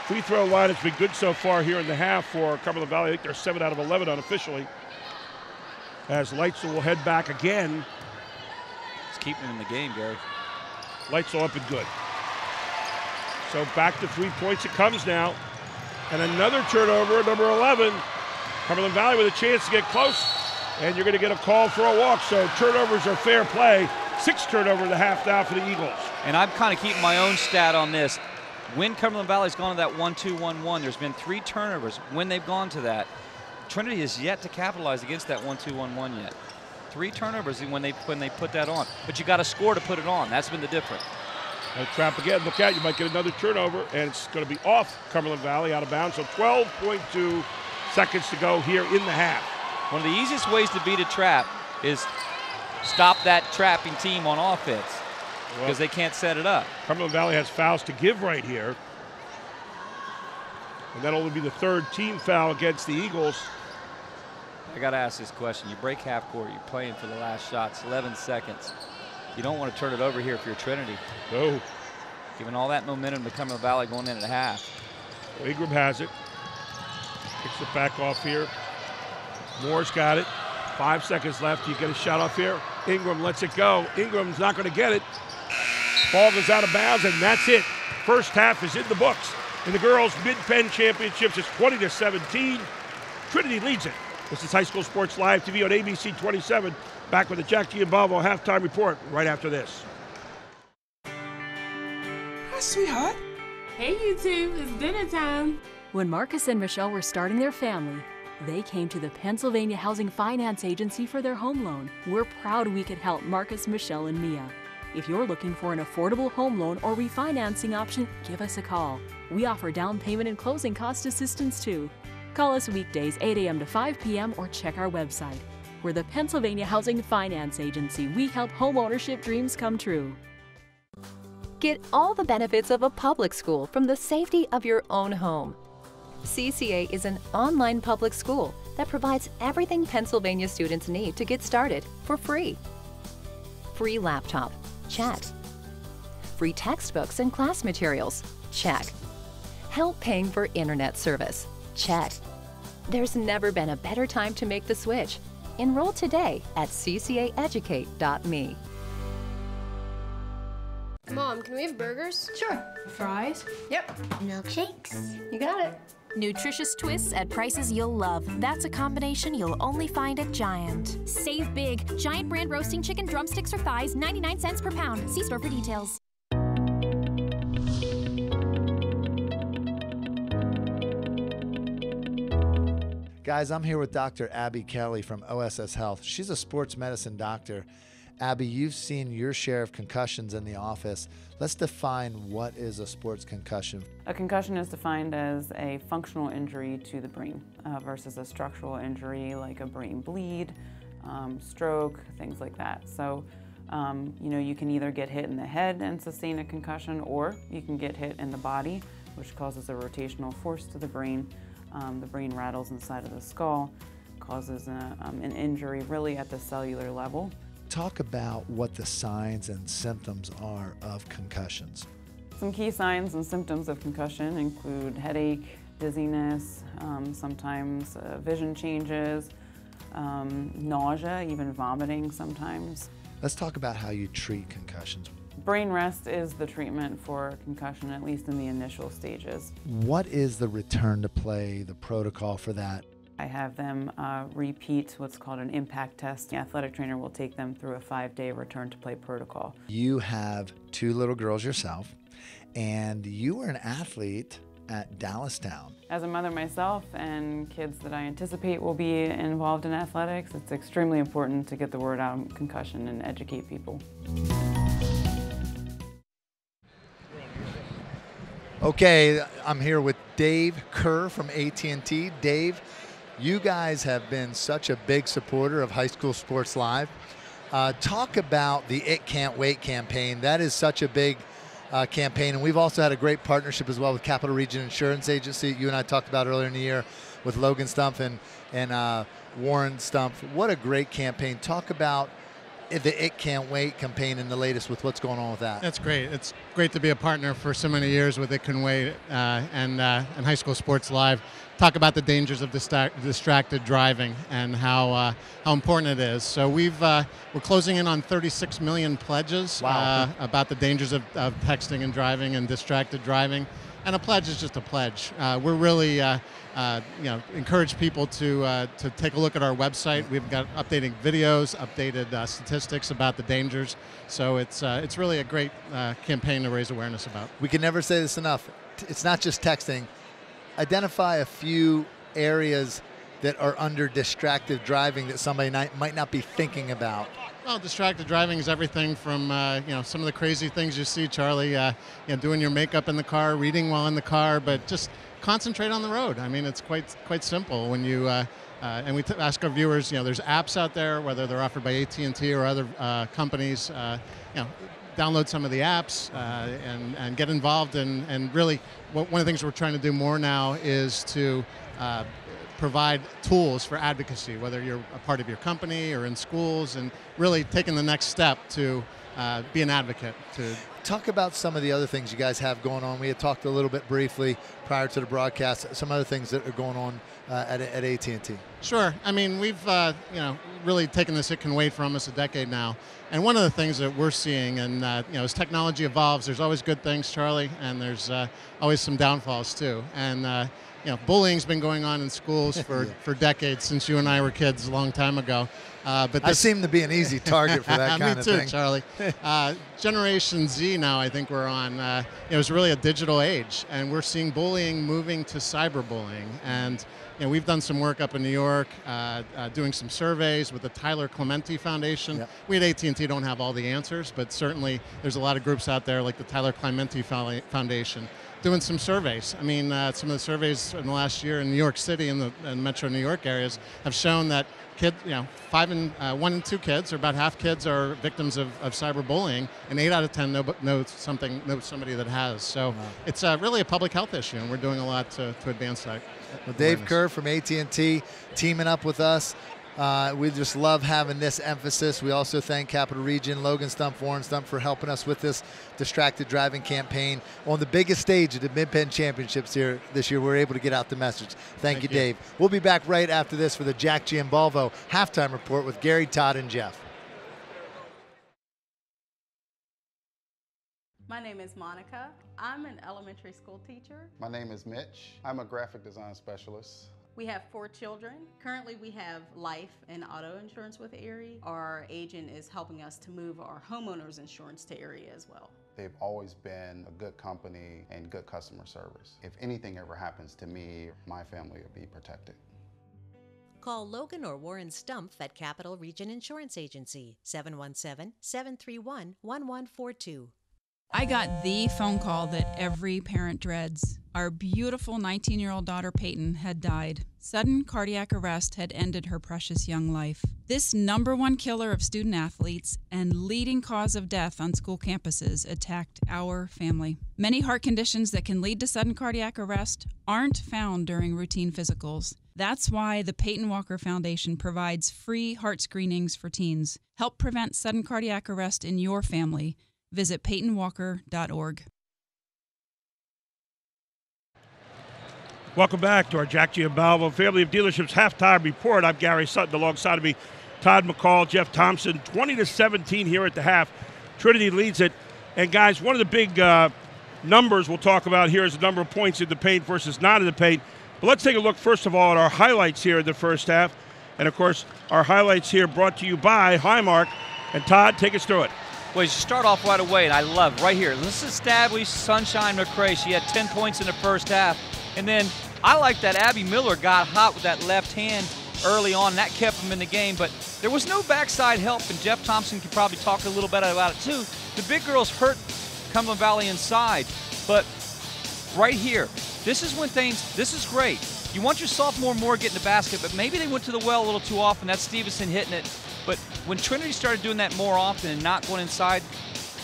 Free throw line has been good so far here in the half for Cumberland Valley. I think they're 7 out of 11 unofficially. As Leitzel will head back again. It's keeping them in the game, Gary. Leitzel up and good. So back to 3 points it comes now. And another turnover, number 11. Cumberland Valley with a chance to get close. And you're going to get a call for a walk. So turnovers are fair play. 6 turnover in the half now for the Eagles. And I'm kind of keeping my own stat on this. When Cumberland Valley's gone to that 1-2-1-1, there's been 3 turnovers. When they've gone to that, Trinity has yet to capitalize against that 1-2-1-1 yet. 3 turnovers when they put that on. But you got to score to put it on. That's been the difference. A trap again. Look out, you might get another turnover, and it's going to be off Cumberland Valley, out of bounds. So 12.2 seconds to go here in the half. One of the easiest ways to beat a trap is stop that trapping team on offense, because they can't set it up. Cumberland Valley has fouls to give right here. And that'll only be the 3rd team foul against the Eagles. I got to ask this question. You break half court, you're playing for the last shots, 11 seconds. You don't want to turn it over here if you're Trinity. No. Given all that momentum to Cumberland Valley going in at half. Well, Ingram has it. Kicks it back off here. Moore's got it. 5 seconds left. You get a shot off here. Ingram lets it go. Ingram's not going to get it. Ball goes out of bounds, and that's it. First half is in the books. In the girls' Mid-Penn Championships, it's 20-17. Trinity leads it. This is High School Sports Live TV on ABC 27. Back with the Jack Giambalvo halftime report right after this. Hi, sweetheart. Hey, you two, it's dinner time. When Marcus and Michelle were starting their family, they came to the Pennsylvania Housing Finance Agency for their home loan. We're proud we could help Marcus, Michelle, and Mia. If you're looking for an affordable home loan or refinancing option, give us a call. We offer down payment and closing cost assistance too. Call us weekdays 8 a.m. to 5 p.m. or check our website. We're the Pennsylvania Housing Finance Agency. We help homeownership dreams come true. Get all the benefits of a public school from the safety of your own home. CCA is an online public school that provides everything Pennsylvania students need to get started for free. Free laptop, check. Free textbooks and class materials, check. Help paying for internet service, check. There's never been a better time to make the switch. Enroll today at ccaeducate.me. Mom, can we have burgers? Sure. Fries? Yep. Milkshakes? You got it. Nutritious twists at prices you'll love. That's a combination you'll only find at Giant. Save big. Giant brand roasting chicken drumsticks or thighs, 99 cents per pound. See store for details. Guys, I'm here with Dr. Abby Kelly from OSS Health. She's a sports medicine doctor. Abby, you've seen your share of concussions in the office. Let's define what is a sports concussion. A concussion is defined as a functional injury to the brain versus a structural injury like a brain bleed, stroke, things like that. So, you can either get hit in the head and sustain a concussion, or you can get hit in the body, which causes a rotational force to the brain. The brain rattles inside of the skull, causes an injury really at the cellular level. Talk about what the signs and symptoms are of concussions. Some key signs and symptoms of concussion include headache, dizziness, sometimes vision changes, nausea, even vomiting sometimes. Let's talk about how you treat concussions. Brain rest is the treatment for concussion, at least in the initial stages. What is the return to play, the protocol for that? I have them repeat what's called an impact test. The athletic trainer will take them through a 5-day return to play protocol. You have 2 little girls yourself, and you were an athlete at Dallastown. As a mother myself and kids that I anticipate will be involved in athletics, it's extremely important to get the word out on concussion and educate people. Okay, I'm here with Dave Kerr from AT&T. Dave, you guys have been such a big supporter of High School Sports Live. Talk about the It Can't Wait campaign. That is such a big campaign, and we've also had a great partnership as well with Capital Region Insurance Agency. You and I talked about earlier in the year with Logan Stumpf and Warren Stumpf. What a great campaign. Talk about the It Can't Wait campaign and the latest with what's going on with that. That's great. It's great to be a partner for so many years with It Can Wait and High School Sports Live. Talk about the dangers of distracted driving and how important it is. So we're closing in on 36 million pledges. Wow. About the dangers of texting and driving and distracted driving. And a pledge is just a pledge. We're really encourage people to take a look at our website. We've got updating videos, updated statistics about the dangers. So it's really a great campaign to raise awareness about. We can never say this enough. It's not just texting. Identify a few areas that are under distracted driving that somebody might not be thinking about. Well, distracted driving is everything from some of the crazy things you see, Charlie, doing your makeup in the car, reading while in the car, but just concentrate on the road. I mean, it's quite simple when you and we ask our viewers. There's apps out there, whether they're offered by AT&T or other companies. Download some of the apps and get involved. And really, one of the things we're trying to do more now is to provide tools for advocacy, whether you're a part of your company or in schools, and really taking the next step to be an advocate. Talk about some of the other things you guys have going on. We had talked a little bit briefly prior to the broadcast, some other things that are going on at AT&T. Sure. I mean, we've really taken this It Can Wait for almost a decade now. And one of the things that we're seeing, and as technology evolves, there's always good things, Charlie, and there's always some downfalls too. And bullying's been going on in schools for decades, since you and I were kids a long time ago. But I seem to be an easy target for that kind of thing. Me too, Charlie. Generation Z now, I think we're on. It's really a digital age, and we're seeing bullying moving to cyberbullying. And we've done some work up in New York, doing some surveys with the Tyler Clementi Foundation. Yep. We at AT&T don't have all the answers, but certainly there's a lot of groups out there like the Tyler Clementi Foundation doing some surveys. I mean, some of the surveys in the last year in New York City and the metro New York areas have shown that kids, 1 in 2 kids, or about half kids, are victims of cyberbullying, and 8 out of 10 know somebody that has. So it's really a public health issue, and we're doing a lot to advance that. Well, Dave Kerr from AT&T teaming up with us. We just love having this emphasis. We also thank Capital Region, Logan Stump, Warren Stump for helping us with this distracted driving campaign. On the biggest stage of the Mid-Penn Championships here this year, we're able to get out the message. Thank you, Dave. We'll be back right after this for the Jack Giambalvo halftime report with Gary, Todd, and Jeff. My name is Monica. I'm an elementary school teacher. My name is Mitch. I'm a graphic design specialist. We have 4 children. Currently, we have life and auto insurance with Erie. Our agent is helping us to move our homeowners insurance to Erie as well. They've always been a good company and good customer service. If anything ever happens to me, my family will be protected. Call Logan or Warren Stumpf at Capital Region Insurance Agency, 717-731-1142. I got the phone call that every parent dreads. Our beautiful 19-year-old daughter Peyton had died. Sudden cardiac arrest had ended her precious young life. This #1 killer of student athletes and leading cause of death on school campuses attacked our family. Many heart conditions that can lead to sudden cardiac arrest aren't found during routine physicals. That's why the Peyton Walker Foundation provides free heart screenings for teens. Help prevent sudden cardiac arrest in your family. Visit PeytonWalker.org. Welcome back to our Jack Giambalvo Family of Dealerships halftime report. I'm Gary Sutton. Alongside of me, Todd McCall, Jeff Thompson. 20-17 here at the half. Trinity leads it. And guys, one of the big numbers we'll talk about here is the number of points in the paint versus not in the paint. But let's take a look first of all at our highlights here in the first half. And of course, our highlights here brought to you by Highmark. And Todd, take us through it. Well, you start off right away, and I love right here. This is Stably Sunshine McCray. She had 10 points in the first half. And then I like that Abby Miller got hot with that left hand early on. That kept him in the game. But there was no backside help, and Jeff Thompson could probably talk a little bit about it too. The big girls hurt Cumberland Valley inside. But right here, this is great. You want your sophomore more getting the basket, but maybe they went to the well a little too often. That's Stevenson hitting it. But when Trinity started doing that more often and not going inside,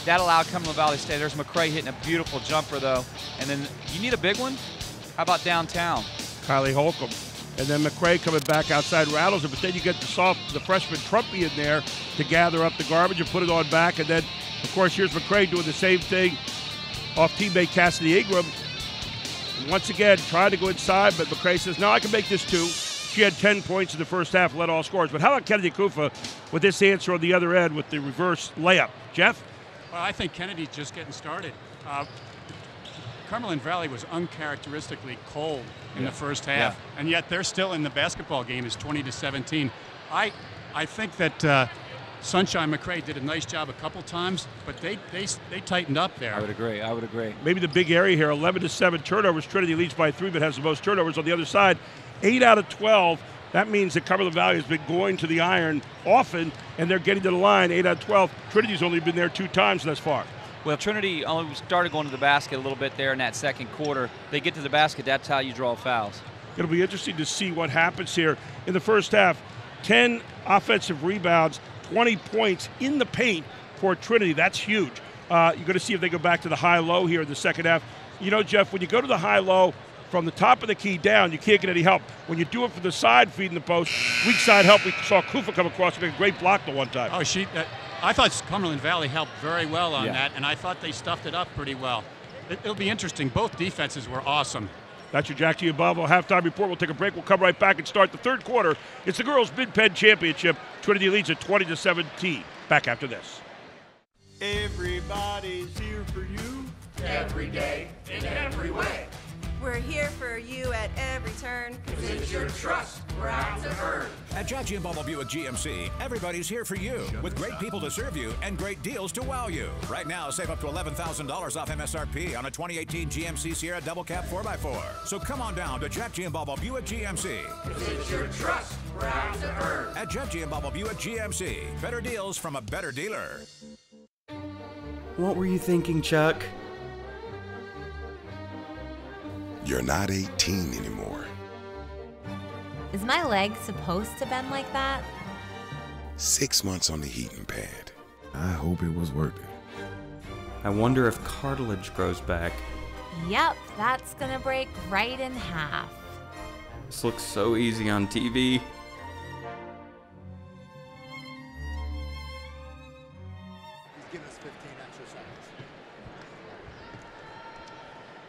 that allowed Cumberland Valley to stay. There's McCray hitting a beautiful jumper, though. And then you need a big one? How about downtown? Kylie Holcomb. And then McCray coming back outside rattles it. But then you get the freshman Trumpy in there to gather up the garbage and put it on back. And then, of course, here's McCray doing the same thing off teammate Cassidy Ingram. Once again, trying to go inside, but McCray says, no, I can make this too. She had 10 points in the first half, led all scores. But how about Kennedy Kufa with this answer on the other end with the reverse layup? Jeff? Well, I think Kennedy's just getting started. Cumberland Valley was uncharacteristically cold in the first half, and yet they're still in the basketball game. It's 20-17. I think that Sunshine McCray did a nice job a couple times, but they tightened up there. I would agree. Maybe the big area here, 11-7 turnovers. Trinity leads by 3, but has the most turnovers on the other side. 8 out of 12. That means that Cumberland Valley has been going to the iron often, and they're getting to the line 8 out of 12. Trinity's only been there 2 times thus far. Well, Trinity only started going to the basket a little bit there in that second quarter. They get to the basket, that's how you draw fouls. It'll be interesting to see what happens here in the first half. 10 offensive rebounds, 20 points in the paint for Trinity. That's huge. You're going to see if they go back to the high-low here in the second half. You know, Jeff, when you go to the high-low, from the top of the key down, you can't get any help. When you do it from the side, feeding the post, weak side help. We saw Kufa come across and make a great block the one time. Oh, I thought Cumberland Valley helped very well on that, and I thought they stuffed it up pretty well. It'll be interesting. Both defenses were awesome. That's your Jack Giambalvo halftime report. We'll take a break. We'll come right back and start the third quarter. It's the girls' Mid-Penn Championship. Trinity leads at 20-17. Back after this. Everybody's here for you. Every day, in every way. We're here for you at every turn. 'Cause it's your trust we're out to earn. At Jack G. Bubble Buick GMC, everybody's here for you with great people to serve you and great deals to wow you. Right now, save up to $11,000 off MSRP on a 2018 GMC Sierra Double Cab 4x4. So come on down to Jack G. Bubble Buick GMC. 'Cause it's your trust we're out to earn. At Jack G. Bubble Buick GMC, better deals from a better dealer. What were you thinking, Chuck? You're not 18 anymore. Is my leg supposed to bend like that? 6 months on the heating pad. I hope it was worth it. I wonder if cartilage grows back. Yep, that's gonna break right in half. This looks so easy on TV.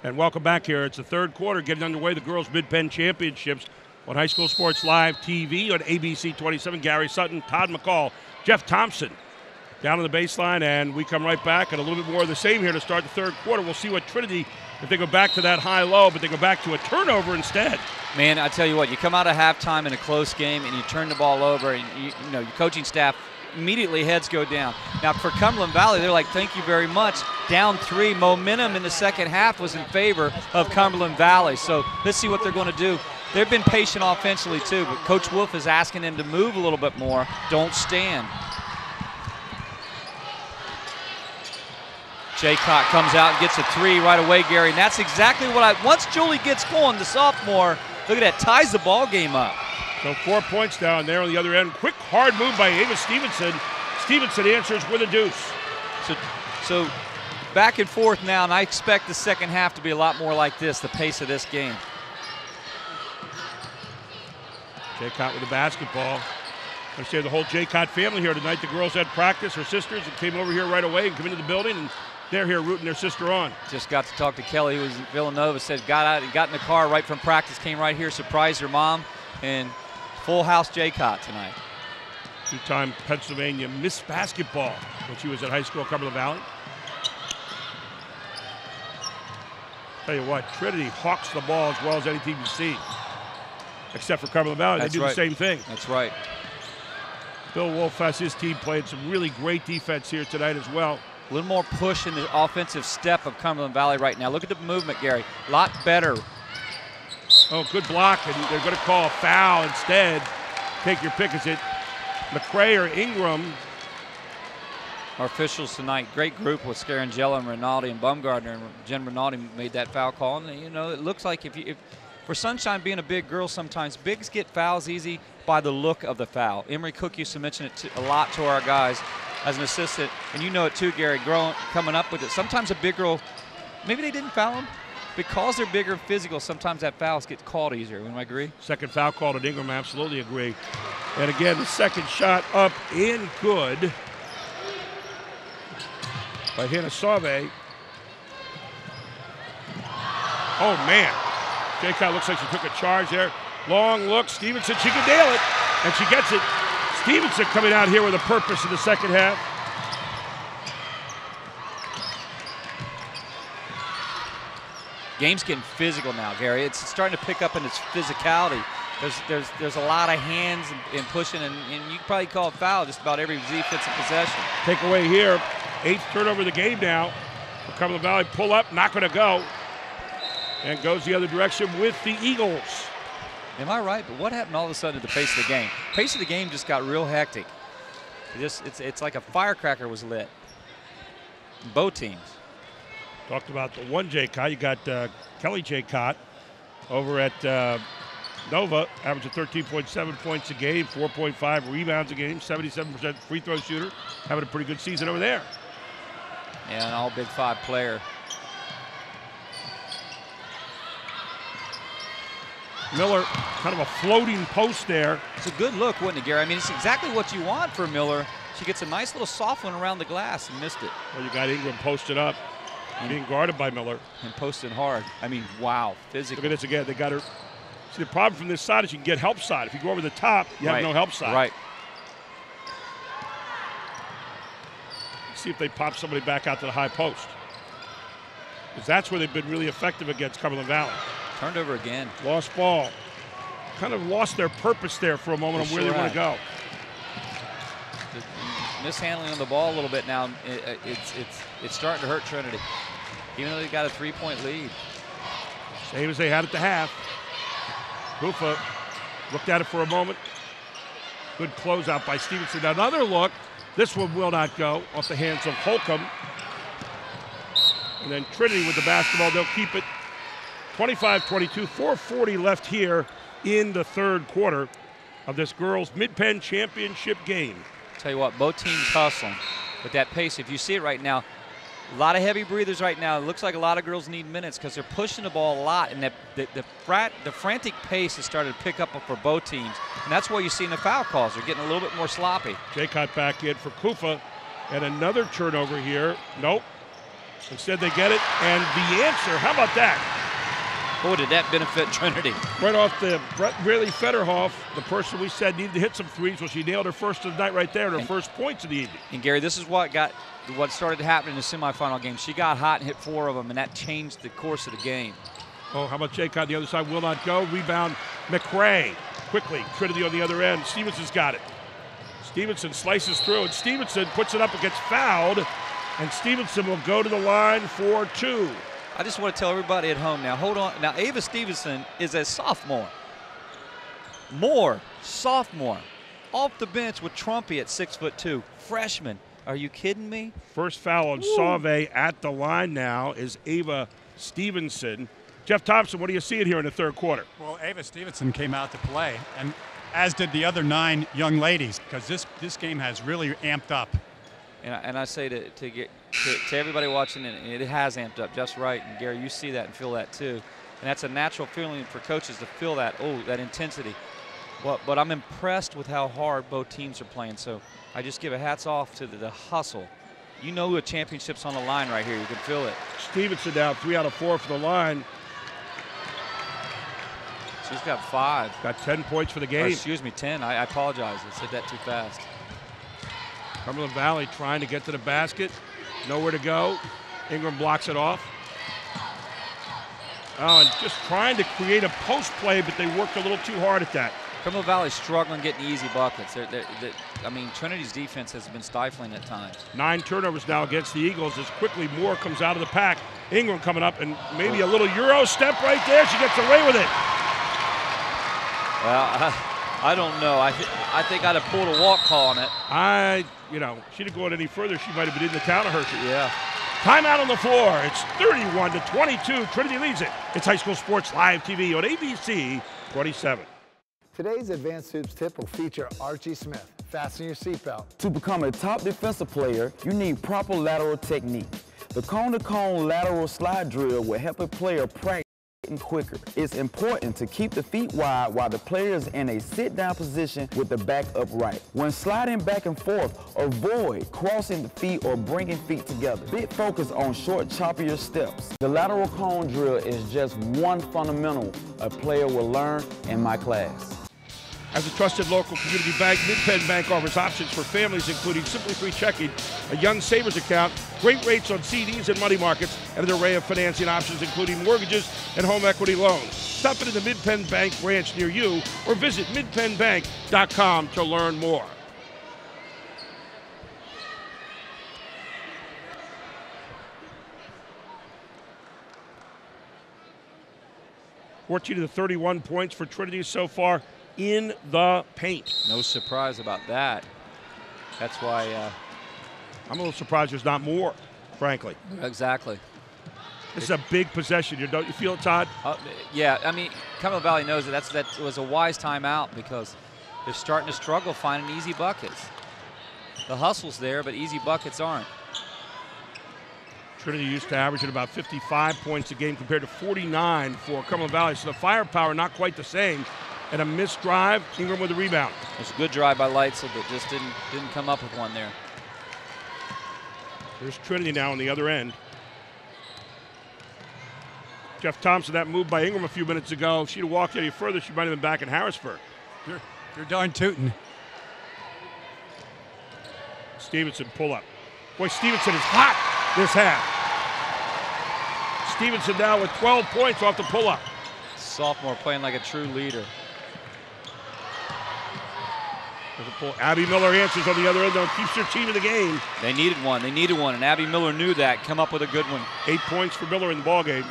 And welcome back here. It's the third quarter, getting underway. The girls' Mid-Penn Championships on High School Sports Live TV on ABC 27. Gary Sutton, Todd McCall, Jeff Thompson down on the baseline, and we come right back and a little bit more of the same here to start the third quarter. We'll see what Trinity, if they go back to that high-low, but they go back to a turnover instead. Man, I tell you what, you come out of halftime in a close game and you turn the ball over, and you know your coaching staff immediately heads go down. Now for Cumberland Valley, they're like, thank you very much. Down 3, momentum in the second half was in favor of Cumberland Valley. So let's see what they're going to do. They've been patient offensively too, but Coach Wolf is asking them to move a little bit more. Don't stand. Jaycott comes out and gets a 3 right away, Gary, and that's exactly what once Julie gets going, the sophomore, look at that, ties the ball game up. So 4 points down there on the other end. Quick, hard move by Ava Stevenson. Stevenson answers with a deuce. So back and forth now, and I expect the second half to be a lot more like this, the pace of this game. Jaycott with the basketball. I say the whole Jaycott family here tonight. The girls had practice, her sisters, and came over here right away and come into the building, and they're here rooting their sister on. Just got to talk to Kelly, who was in Villanova, said got in the car right from practice, came right here, surprised her mom, and full house Jaycott tonight. Two-time Pennsylvania Miss Basketball when she was at high school at Cumberland Valley. Tell you what, Trinity hawks the ball as well as any team you see. Except for Cumberland Valley, they do the same thing. That's right. Bill Wolf has his team played some really great defense here tonight as well. A little more push in the offensive step of Cumberland Valley right now. Look at the movement, Gary. A lot better. Oh, good block, and they're going to call a foul instead. Take your pick. Is it McCray or Ingram? Our officials tonight, great group with Scarangella and Rinaldi and Bumgardner, and Jen Rinaldi made that foul call. And you know, it looks like if for Sunshine being a big girl, sometimes bigs get fouls easy by the look of the foul. Emery Cook used to mention it a lot to our guys as an assistant, and you know it too, Gary, coming up with it. Sometimes a big girl, maybe they didn't foul them. Because they're bigger and physical, sometimes that fouls get called easier. Wouldn't I agree? Second foul called at Ingram, absolutely agree. And again, the second shot up and good by Hannah Sauve. Oh, man. Jaycott looks like she took a charge there. Long look. Stevenson, she can nail it. And she gets it. Stevenson coming out here with a purpose in the second half. Game's getting physical now, Gary. It's starting to pick up in its physicality. There's a lot of hands and pushing, and you can probably call it foul just about every defensive possession. Takeaway here, 8th turnover of the game now. For Cumberland Valley, pull up, not going to go. And goes the other direction with the Eagles. Am I right? But what happened all of a sudden to the pace of the game? Pace of the game just got real hectic. It's like a firecracker was lit. Both teams. Talked about the one Jaycott. You got Kelly Jaycott over at Nova, averaging 13.7 points a game, 4.5 rebounds a game, 77% free throw shooter, having a pretty good season over there. Yeah, an all Big 5 player. Miller, kind of a floating post there. It's a good look, wouldn't it, Gary? I mean, it's exactly what you want for Miller. She gets a nice little soft one around the glass and missed it. Well, you got Ingram posted up, being guarded by Miller. And posted hard. I mean, wow, physical. Look at this again. They got her. See, the problem from this side is you can get help side. If you go over the top, you have no help side. Right. Let's see if they pop somebody back out to the high post. Because that's where they've been really effective against Cumberland Valley. Turned over again. Lost ball. Kind of lost their purpose there for a moment on where they want to go. Mishandling on the ball a little bit now. It's starting to hurt Trinity, even though they got a 3-point lead. Same as they had at the half. Kufa looked at it for a moment. Good closeout by Stevenson. Another look. This one will not go off the hands of Holcomb. And then Trinity with the basketball. They'll keep it 25-22. 4:40 left here in the third quarter of this girls' Mid-Penn championship game. Tell you what, both teams hustling with that pace. If you see it right now, a lot of heavy breathers right now. It looks like a lot of girls need minutes because they're pushing the ball a lot, and the frantic pace has started to pick up for both teams, and that's why you're seeing the foul calls. They're getting a little bit more sloppy. Jaycott back in for Kufa, and another turnover here. Nope. Instead they get it, and the answer, how about that? Boy, did that benefit Trinity. Right off the Brett Really Federhoff, the person we said needed to hit some threes. Well, she nailed her first of the night right there, and her first points of the evening. And Gary, this is what started to happen in the semifinal game. She got hot and hit 4 of them, and that changed the course of the game. Oh, how about Jaycott on the other side? Will not go. Rebound, McRae. Quickly, Trinity on the other end. Stevenson's got it. Stevenson slices through, and Stevenson puts it up and gets fouled. And Stevenson will go to the line for 2. I just want to tell everybody at home now, hold on. Now, Ava Stevenson is a sophomore. Sophomore. Off the bench with Trumpy at 6'2". Freshman. Are you kidding me? First foul on Sauve at the line now is Ava Stevenson. Jeff Thompson, what do you see it here in the third quarter? Well, Ava Stevenson came out to play, and as did the other 9 young ladies, because this game has really amped up. And I say to everybody watching it has amped up. Jeff's right, and Gary, you see that and feel that too. And that's a natural feeling for coaches to feel that, that intensity. But I'm impressed with how hard both teams are playing. So I just give a hats off to the hustle. You know a championship's on the line right here. You can feel it. Stevenson down 3 out of 4 for the line. She's got 5. Got 10 points for the game. Or, excuse me, 10. I apologize. I said that too fast. Cumberland Valley trying to get to the basket. Nowhere to go. Ingram blocks it off. Oh, and just trying to create a post play, but they worked a little too hard at that. Cumberland Valley struggling getting easy buckets. I mean, Trinity's defense has been stifling at times. 9 turnovers now against the Eagles as quickly Moore comes out of the pack. Ingram coming up, and maybe a little Euro step right there. She gets away with it. Well, I don't know. I think I'd have pulled a walk call on it. She'd have gone any further. She might have been in the town of Hershey. Yeah. Timeout on the floor. It's 31-22. Trinity leads it. It's High School Sports Live TV on ABC 27. Today's Advanced Hoops tip will feature Archie Smith. Fasten your seatbelt. To become a top defensive player, you need proper lateral technique. The cone-to-cone lateral slide drill will help a player practice quicker. It's important to keep the feet wide while the player is in a sit-down position with the back upright. When sliding back and forth, avoid crossing the feet or bringing feet together. Big focus on short, choppier steps. The lateral cone drill is just one fundamental a player will learn in my class. As a trusted local community bank, Mid-Penn Bank offers options for families, including Simply Free Checking, a Young Savers account, great rates on CDs and money markets, and an array of financing options, including mortgages and home equity loans. Stop into the Mid-Penn Bank branch near you or visit midpennbank.com to learn more. (14 to 31 points for Trinity so far in the paint. No surprise about that. That's why I'm a little surprised there's not more, frankly. Exactly. This is a big possession. Don't you feel it, Todd? Yeah, I mean, Cumberland Valley knows that was a wise timeout because they're starting to struggle finding easy buckets. The hustle's there, but easy buckets aren't. Trinity used to average at about 55 points a game compared to 49 for Cumberland Valley, so the firepower not quite the same. And a missed drive, Ingram with a rebound. It's a good drive by Leitzel, but just didn't come up with one there. There's Trinity now on the other end. Jeff Thompson, that move by Ingram a few minutes ago. If she'd have walked any further, she might have been back in Harrisburg. You're darn tootin'. Stevenson pull up. Boy, Stevenson is hot this half. Stevenson now with 12 points off the pull up. sophomore playing like a true leader. Abby Miller answers on the other end, though, keeps their team in the game. They needed one. They needed one, and Abby Miller knew that. Come up with a good one. 8 points for Miller in the ballgame.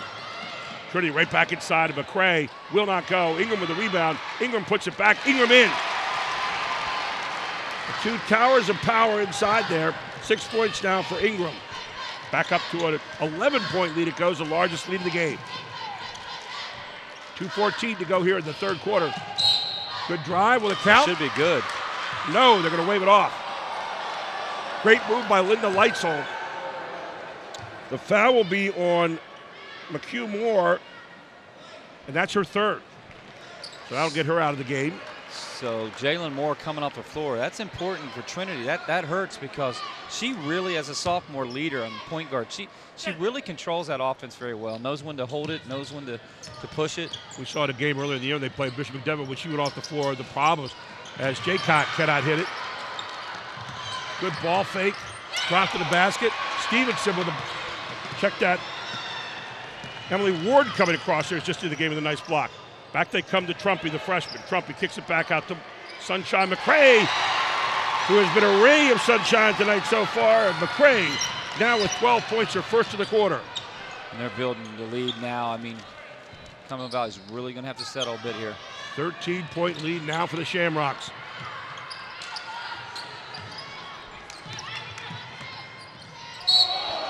Trinity right back inside of McCray. Will not go. Ingram with the rebound. Ingram puts it back. Ingram in. The two towers of power inside there. 6 points now for Ingram. Back up to an 11-point lead. It goes, the largest lead of the game. 2:14 to go here in the third quarter. Good drive. Will it count? Should be good. No, they're going to wave it off. Great move by Linda Lightsall. The foul will be on McHugh Moore, and that's her third. So that'll get her out of the game. So Jalen Moore coming off the floor. That's important for Trinity. That hurts because she really, as a sophomore leader and point guard, she really controls that offense very well. Knows when to hold it, knows when to push it. We saw the game earlier in the year when they played Bishop McDevitt when she went off the floor. The problems as Jaycott cannot hit it. Good ball fake. Drop to the basket. Stevenson with a check that. Emily Ward coming across there is just in the game with a nice block. Back they come to Trumpy, the freshman. Trumpy kicks it back out to Sunshine McCray, who has been a ray of sunshine tonight so far. And McCray now with 12 points, her first of the quarter. And they're building the lead now. I mean, Cumberland Valley is really going to have to settle a bit here. 13-point lead now for the Shamrocks.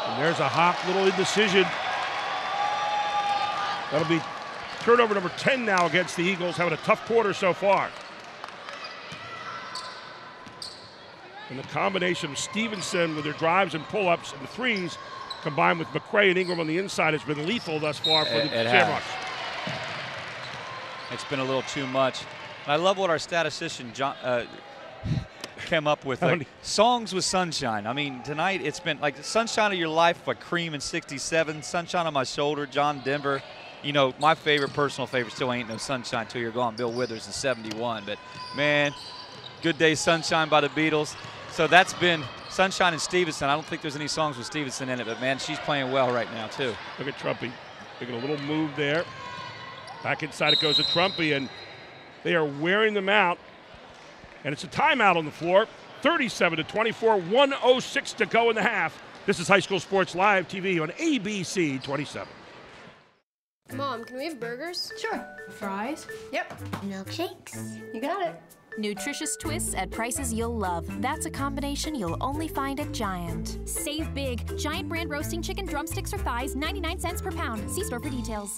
And there's a hot little indecision. That'll be turnover number 10 now against the Eagles, having a tough quarter so far. And the combination of Stevenson with their drives and pull-ups and the threes, combined with McCray and Ingram on the inside, has been lethal thus far for the Shamrocks. It's been a little too much. And I love what our statistician John, came up with. Like, songs with sunshine. I mean, tonight it's been like Sunshine of Your Life by Cream in 67, Sunshine on My Shoulder, John Denver. You know, my personal favorite still Ain't No Sunshine Till You're Gone, Bill Withers in 71. But, man, Good Day Sunshine by the Beatles. So that's been Sunshine and Stevenson. I don't think there's any songs with Stevenson in it, but, man, she's playing well right now, too. Look at Trumpy. Making a little move there. Back inside it goes to Trumpy, and they are wearing them out. And it's a timeout on the floor. 37-24, 1:06 to go in the half. This is High School Sports Live TV on ABC 27. Mom, can we have burgers? Sure. Fries? Yep. Milkshakes? You got it. Nutritious twists at prices you'll love. That's a combination you'll only find at Giant. Save big. Giant brand roasting chicken drumsticks or thighs, 99 cents per pound. See store for details.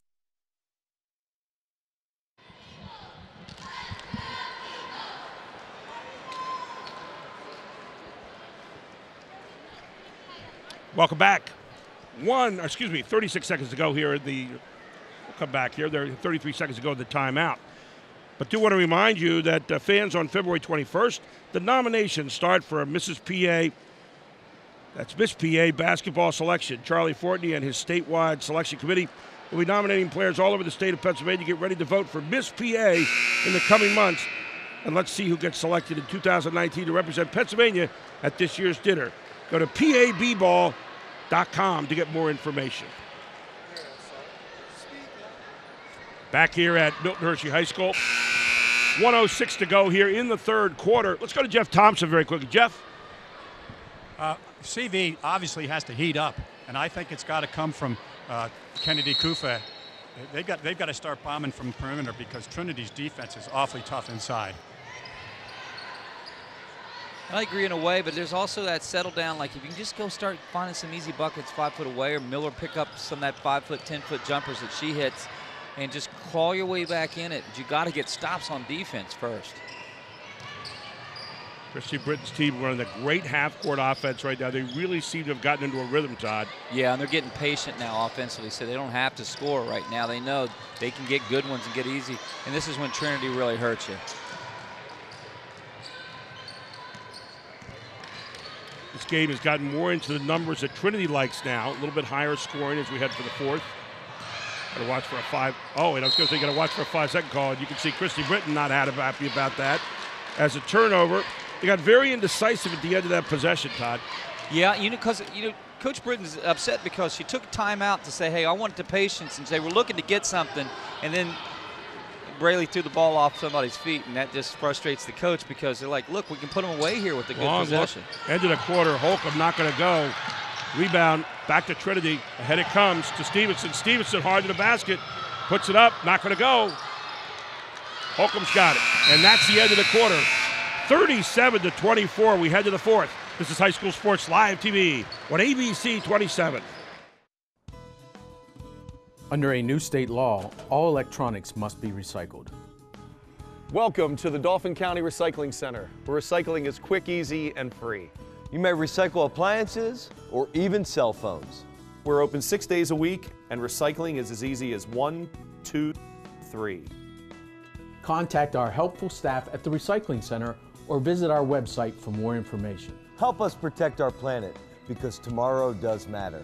Welcome back. 36 seconds to go here. We'll come back here. There are 33 seconds to go in the timeout. But do want to remind you that fans on February 21st, the nominations start for Mrs. PA. That's Miss PA basketball selection. Charlie Fortney and his statewide selection committee will be nominating players all over the state of Pennsylvania. Get ready to vote for Miss PA in the coming months. And let's see who gets selected in 2019 to represent Pennsylvania at this year's dinner. Go to pabball.com to get more information. Back here at Milton Hershey High School. 1:06 to go here in the third quarter. Let's go to Jeff Thompson very quickly. Jeff? CV obviously has to heat up, and I think it's got to come from Kennedy Kufa. They've got to start bombing from perimeter because Trinity's defense is awfully tough inside. I agree in a way, but there's also that settle down. Like if you can just go start finding some easy buckets 5 foot away, or Miller pick up some of that 5 foot, 10 foot jumpers that she hits, and just claw your way back in it. But you got to get stops on defense first. Christy Britton's team running a great half-court offense right now. They really seem to have gotten into a rhythm, Todd. Yeah, and they're getting patient now offensively, so they don't have to score right now. They know they can get good ones and get easy, and this is when Trinity really hurts you. This game has gotten more into the numbers that Trinity likes now. A little bit higher scoring as we head for the fourth. Got to watch for a 5. Oh, and I was going to say got to watch for a 5-second call. And you can see Christy Britton not happy about that. As a turnover, they got very indecisive at the end of that possession, Todd. Yeah, because Coach Britton's upset because she took time out to say, hey, I wanted the patience, and say we're looking to get something, and then Braley threw the ball off somebody's feet, and that just frustrates the coach because they're like, look, we can put them away here with a good possession. End of the quarter, Holcomb not going to go. Rebound, back to Trinity. Ahead it comes to Stevenson. Stevenson hard to the basket. Puts it up, not going to go. Holcomb's got it. And that's the end of the quarter. 37-24. We head to the fourth. This is High School Sports Live TV on ABC 27. Under a new state law, all electronics must be recycled. Welcome to the Dauphin County Recycling Center, where recycling is quick, easy, and free. You may recycle appliances or even cell phones. We're open 6 days a week, and recycling is as easy as 1, 2, 3. Contact our helpful staff at the Recycling Center or visit our website for more information. Help us protect our planet, because tomorrow does matter.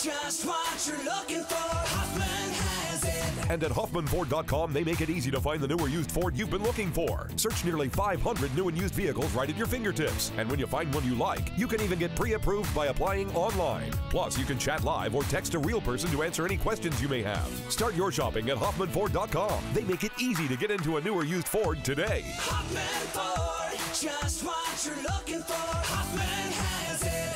Just what you're looking for, Hoffman has it. And at HoffmanFord.com, they make it easy to find the new or used Ford you've been looking for. Search nearly 500 new and used vehicles right at your fingertips. And when you find one you like, you can even get pre-approved by applying online. Plus, you can chat live or text a real person to answer any questions you may have. Start your shopping at HoffmanFord.com. They make it easy to get into a new or used Ford today. Hoffman Ford, just what you're looking for, Hoffman has it.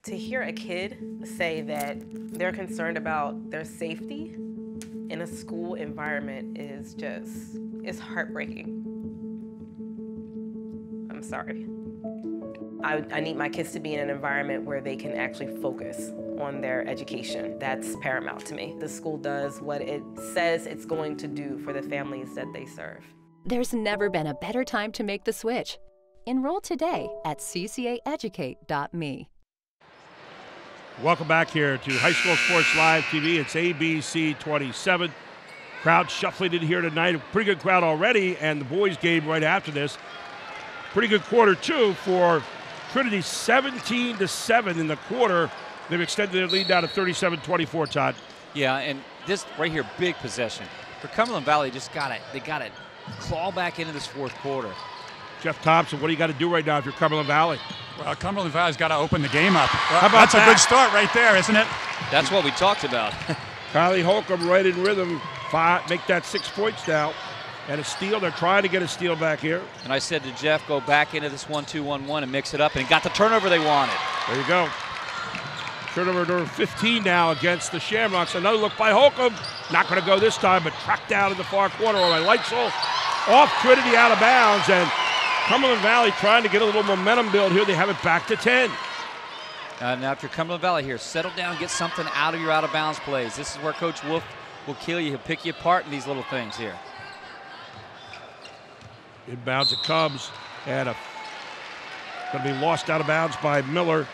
To hear a kid say that they're concerned about their safety in a school environment is just, it's heartbreaking. I'm sorry. I need my kids to be in an environment where they can actually focus on their education. That's paramount to me. The school does what it says it's going to do for the families that they serve. There's never been a better time to make the switch. Enroll today at ccaeducate.me. Welcome back here to High School Sports Live TV. It's ABC 27. Crowd shuffling in here tonight. A pretty good crowd already, and the boys game right after this. Pretty good quarter, too, for Trinity. 17-7 in the quarter. They've extended their lead down to 37-24, Todd. Yeah, and this right here, big possession. For Cumberland Valley, they got to claw back into this fourth quarter. Jeff Thompson, what do you got to do right now if you're Cumberland Valley? Well, Cumberland Valley's got to open the game up. How about That's a good start right there, isn't it? That's what we talked about. Kylie Holcomb right in rhythm. Make that 6 points now. And a steal. They're trying to get a steal back here. And I said to Jeff, go back into this 1-2-1-1 and mix it up, and got the turnover they wanted. There you go. Turnover number 15 now against the Shamrocks. Another look by Holcomb. Not going to go this time, but tracked down in the far corner. All right, Lightsell off Trinity, out of bounds, and Cumberland Valley trying to get a little momentum build here. They have it back to 10. Now if you're Cumberland Valley here, settle down, get something out of your out-of-bounds plays. This is where Coach Wolf will kill you. He'll pick you apart in these little things here. Inbounds it comes, and going to be lost out of bounds by Miller.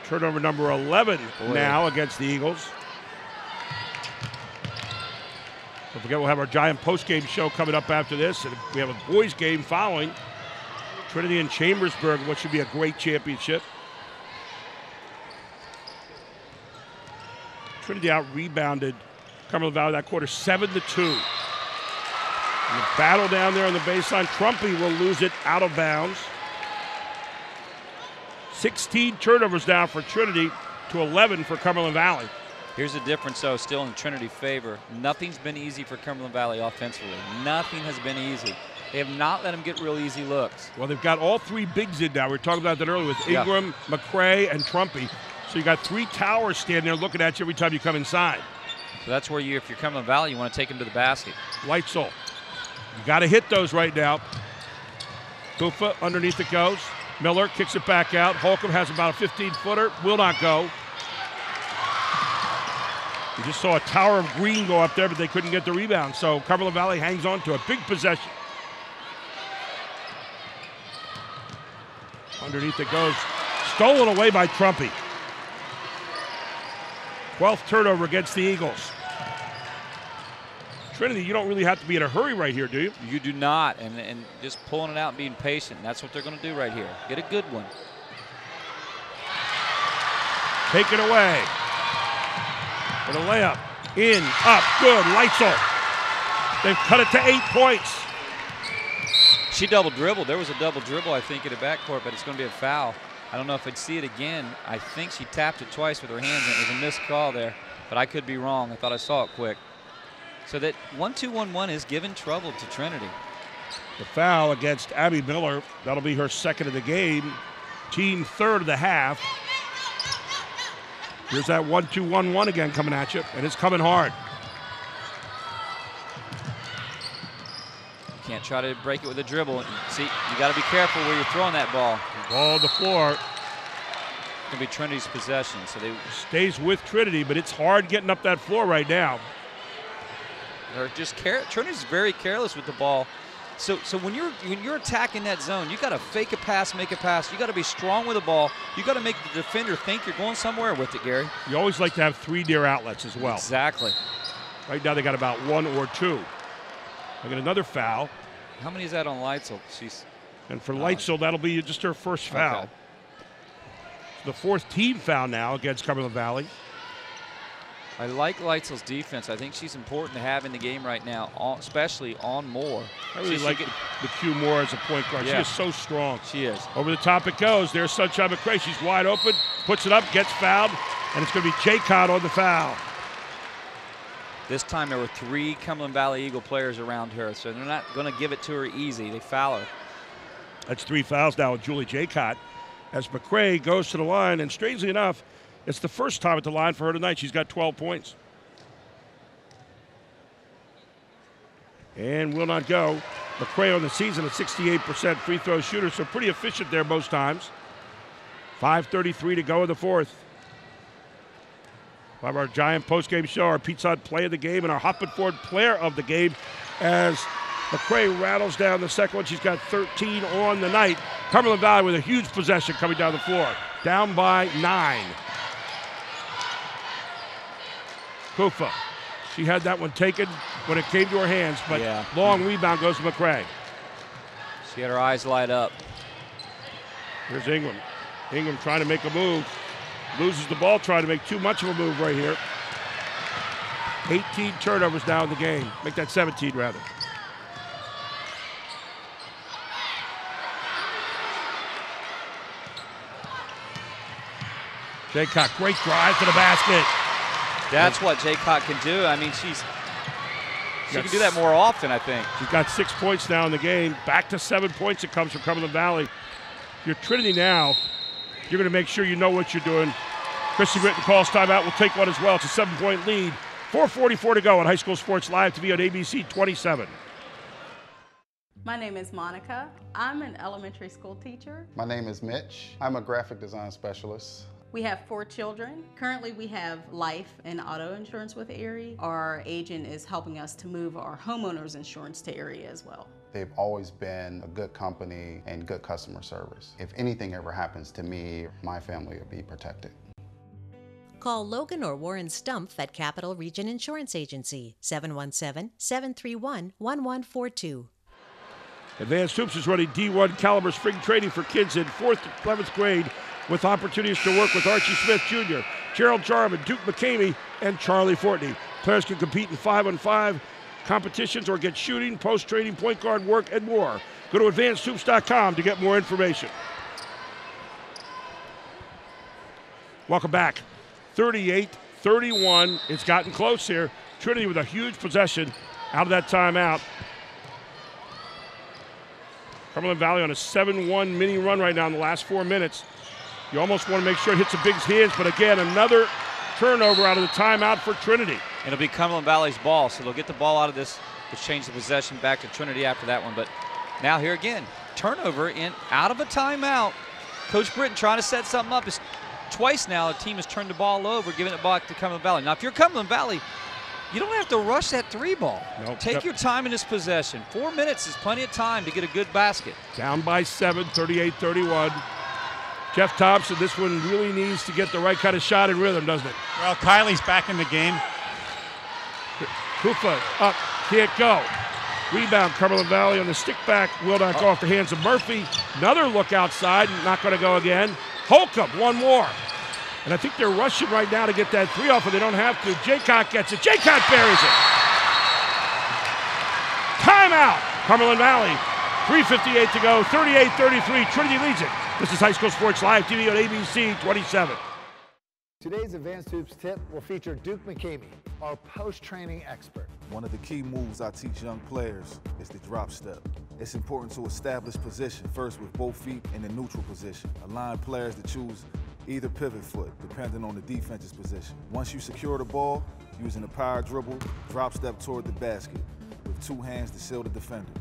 Turnover number 11 now against the Eagles. Don't forget, we'll have our Giant post-game show coming up after this, and we have a boys game following. Trinity and Chambersburg, what should be a great championship. Trinity out-rebounded Cumberland Valley that quarter 7-2. And the battle down there on the baseline. Trumpy will lose it out of bounds. 16 turnovers now for Trinity to 11 for Cumberland Valley. Here's the difference, though, still in Trinity favor. Nothing's been easy for Cumberland Valley offensively. Nothing has been easy. They have not let them get real easy looks. Well, they've got all three bigs in now. We were talking about that earlier with Ingram, McCray, and Trumpy. So you got three towers standing there looking at you every time you come inside. So that's where if you're Cumberland Valley, you want to take them to the basket. Lightsell. You got to hit those right now. Kufa underneath it goes. Miller kicks it back out. Holcomb has about a 15-footer. Will not go. You just saw a tower of green go up there, but they couldn't get the rebound. So Cumberland Valley hangs on to a big possession. Underneath it goes. Stolen away by Trumpy. 12th turnover against the Eagles. Trinity, you don't really have to be in a hurry right here, do you? You do not, and just pulling it out and being patient. That's what they're going to do right here. Get a good one. Take it away. For the layup. In, up, good. Lightsell. They've cut it to 8 points. She double dribbled. There was a double dribble, I think, in the backcourt, but it's going to be a foul. I don't know if I'd see it again. I think she tapped it twice with her hands, and it was a missed call there, but I could be wrong. I thought I saw it quick. So that 1-2-1-1 is giving trouble to Trinity. The foul against Abby Miller. That'll be her second of the game. Team third of the half. Here's that 1-2-1-1 again coming at you, and it's coming hard. You can't try to break it with a dribble. See, you got to be careful where you're throwing that ball. Ball on the floor. It's going to be Trinity's possession. So they stays with Trinity, but it's hard getting up that floor right now. They're just Trinity's very careless with the ball. So when you're attacking that zone, you got to fake a pass, make a pass. You got to be strong with the ball. You got to make the defender think you're going somewhere with it, Gary. You always like to have 3 near outlets as well. Exactly. Right now they got about 1 or 2. I get another foul. How many is that on Leitzel? And for Leitzel, that'll be just her first foul. Okay. The 4th team foul now against Cumberland Valley. I like Leitzel's defense. I think she's important to have in the game right now, especially on Moore. I really like the Q Moore as a point guard. Yeah. She is so strong. She is. Over the top it goes. There's Sunshine McCray. She's wide open, puts it up, gets fouled, and it's going to be Jaycott on the foul. This time there were 3 Cumberland Valley Eagle players around her, so they're not going to give it to her easy. They foul her. That's 3 fouls now with Julie Jaycott as McCray goes to the line, and strangely enough, it's the first time at the line for her tonight. She's got 12 points. And will not go. McCray on the season, a 68% free throw shooter, so pretty efficient there most times. 5:33 to go in the 4th. We'll have our Giant postgame show, our Pizza Hut play of the game, and our Hopman Ford player of the game as McCray rattles down the second one. She's got 13 on the night. Cumberland Valley with a huge possession coming down the floor. Down by 9. Kufa. She had that one taken when it came to her hands, but long rebound goes to McCray. She had her eyes light up. Here's Ingram. Ingram trying to make a move. Loses the ball, trying to make too much of a move right here. 18 turnovers now in the game. Make that 17 rather. Jaycott, great drive to the basket. That's what Jaycott can do. I mean, she can do that more often, I think. She's got 6 points now in the game. Back to 7 points it comes from Cumberland Valley. If you're Trinity now, you're going to make sure you know what you're doing. Christy Britton calls timeout. We'll take one as well. It's a 7-point lead. 4:44 to go on High School Sports Live TV on ABC 27. My name is Monica. I'm an elementary school teacher. My name is Mitch. I'm a graphic design specialist. We have 4 children. Currently we have life and auto insurance with Erie. Our agent is helping us to move our homeowners insurance to Erie as well. They've always been a good company and good customer service. If anything ever happens to me, my family will be protected. Call Logan or Warren Stumpf at Capital Region Insurance Agency, 717-731-1142. Advanced Hoops is running D1 caliber spring training for kids in 4th to 11th grade with opportunities to work with Archie Smith Jr., Gerald Jarman, Duke McCamey, and Charlie Fortney. Players can compete in 5-on-5 competitions or get shooting, post-training, point guard work, and more. Go to advancedhoops.com to get more information. Welcome back. 38-31. It's gotten close here. Trinity with a huge possession out of that timeout. Cumberland Valley on a 7-1 mini run right now in the last 4 minutes. You almost want to make sure it hits the big hands, but again, another turnover out of the timeout for Trinity. It'll be Cumberland Valley's ball, so they'll get the ball out of this, which change the possession back to Trinity after that one. But now here again, turnover out of a timeout. Coach Britton trying to set something up. It's twice now a team has turned the ball over, giving it back to Cumberland Valley. Now, if you're Cumberland Valley, you don't have to rush that 3 ball. Nope. Take your time in this possession. 4 minutes is plenty of time to get a good basket. Down by 7, 38-31. Jeff Thompson, this one really needs to get the right kind of shot and rhythm, doesn't it? Well, Kylie's back in the game. Kufa up, can't go. Rebound, Cumberland Valley on the stick back. Will not go off the hands of Murphy. Another look outside, not going to go again. Holcomb, one more. And I think they're rushing right now to get that 3 off, and they don't have to. Jaycott gets it. Jaycott buries it. Timeout, Cumberland Valley. 3:58 to go, 38-33. Trinity leads it. This is High School Sports Live TV on ABC 27. Today's Advanced Hoops tip will feature Duke McCamey, our post-training expert. One of the key moves I teach young players is the drop step. It's important to establish position first with both feet in the neutral position. Allowing players to choose either pivot foot, depending on the defense's position. Once you secure the ball, using a power dribble, drop step toward the basket with two hands to seal the defender.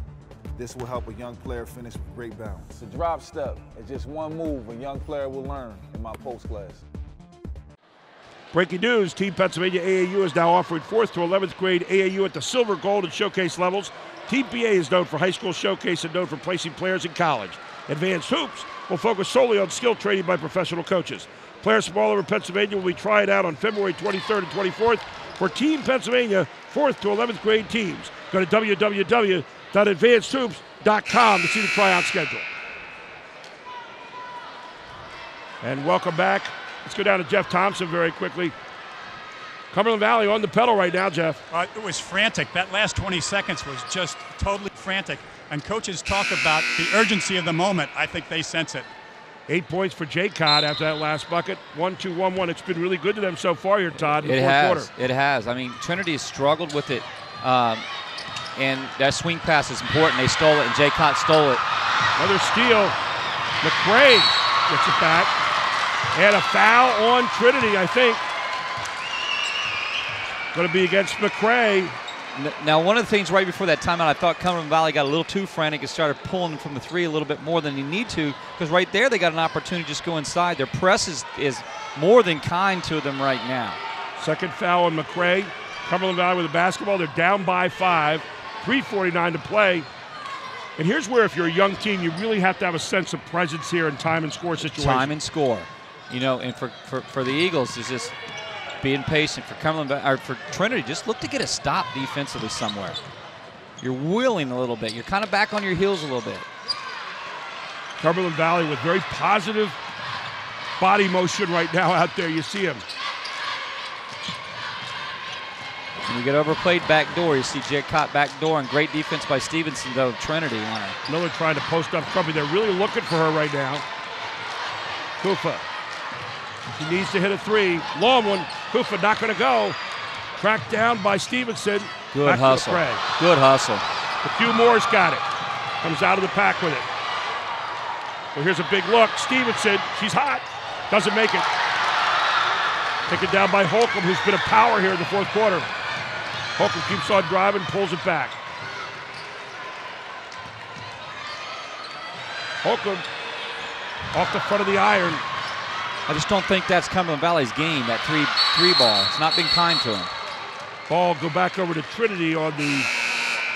This will help a young player finish with great balance. The drop step is just one move a young player will learn in my post class. Breaking news, Team Pennsylvania AAU is now offering 4th to 11th grade AAU at the silver, gold, and showcase levels. Team BA is known for high school showcase and known for placing players in college. Advanced Hoops will focus solely on skill training by professional coaches. Players from all over Pennsylvania will be trying out on February 23rd and 24th for Team Pennsylvania 4th to 11th grade teams. Go to www.advancedhoops.com to see the tryout schedule. And welcome back. Let's go down to Jeff Thompson very quickly. Cumberland Valley on the pedal right now, Jeff. It was frantic. That last 20 seconds was just totally frantic. And coaches talk about the urgency of the moment. I think they sense it. 8 points for Jay Cott after that last bucket. 1-2-1-1. It's been really good to them so far here, Todd, in the fourth quarter. It has. I mean, Trinity has struggled with it. And that swing pass is important. They stole it, and Jay Cott stole it. Another steal. McRae gets it back. And a foul on Trinity, I think. Going to be against McRae. Now, one of the things right before that timeout, I thought Cumberland Valley got a little too frantic and started pulling from the three a little bit more than you need to, because right there they got an opportunity to just go inside. Their press is more than kind to them right now. Second foul on McRae. Cumberland Valley with the basketball. They're down by 5. 3:49 to play. And here's where, if you're a young team, you really have to have a sense of presence here in time and score situations. Time and score. You know, and for the Eagles, is just being patient. For Cumberland, or for Trinity, just look to get a stop defensively somewhere. You're wheeling a little bit. You're kind of back on your heels a little bit. Cumberland Valley with very positive body motion right now out there. You see him. When you get overplayed back door, you see Jay Cott back door, and great defense by Stevenson, though, Trinity. Miller trying to post up Cumby. They're really looking for her right now. Kufa. He needs to hit a three. Long one. Kufa not going to go. Tracked down by Stevenson. Good hustle. Good hustle. A few more's got it. Comes out of the pack with it. Well, here's a big look. Stevenson, she's hot. Doesn't make it. Taken down by Holcomb, who's been a power here in the fourth quarter. Holcomb keeps on driving, pulls it back. Holcomb off the front of the iron. I just don't think that's Cumberland Valley's game, that three ball. It's not been kind to him. Ball go back over to Trinity on the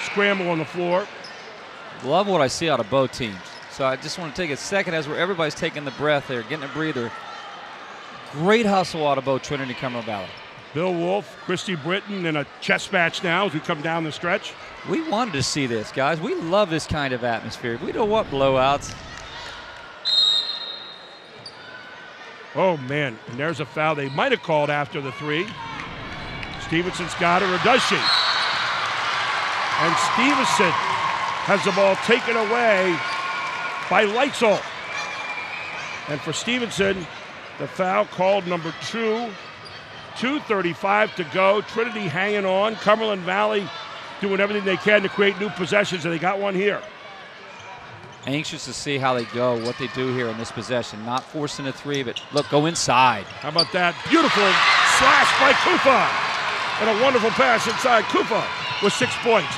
scramble on the floor. Love what I see out of both teams. So I just want to take a second as everybody's taking the breath there, getting a breather. Great hustle out of both Trinity, Cumberland Valley. Bill Wolf, Christy Britton in a chess match now as we come down the stretch. We wanted to see this, guys. We love this kind of atmosphere. We don't want blowouts. Oh, man, and there's a foul they might have called after the three. Stevenson's got her, or does she? And Stevenson has the ball taken away by Leitzel. And for Stevenson, the foul called number 2. 2:35 to go. Trinity hanging on. Cumberland Valley doing everything they can to create new possessions, and they got one here. Anxious to see how they go, what they do here in this possession. Not forcing a three, but look, go inside. How about that? Beautiful slash by Kufa. And a wonderful pass inside. Kufa with 6 points.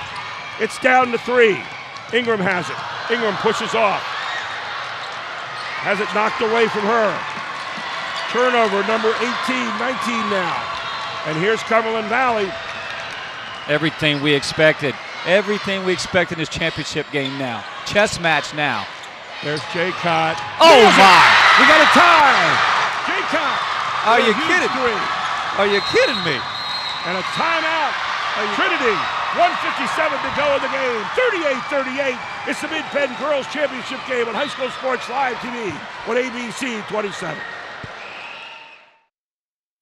It's down to 3. Ingram has it. Ingram pushes off. Has it knocked away from her. Turnover, number 18, 19 now. And here's Cumberland Valley. Everything we expected. Everything we expect in this championship game now. Chess match now. There's Jay Cott. Oh, my. We got a tie. Jay Cott. Are you kidding me? Are you kidding me? And a timeout. Trinity, 1:57 to go in the game. 38-38. It's the Mid-Penn Girls Championship game on High School Sports Live TV on ABC 27.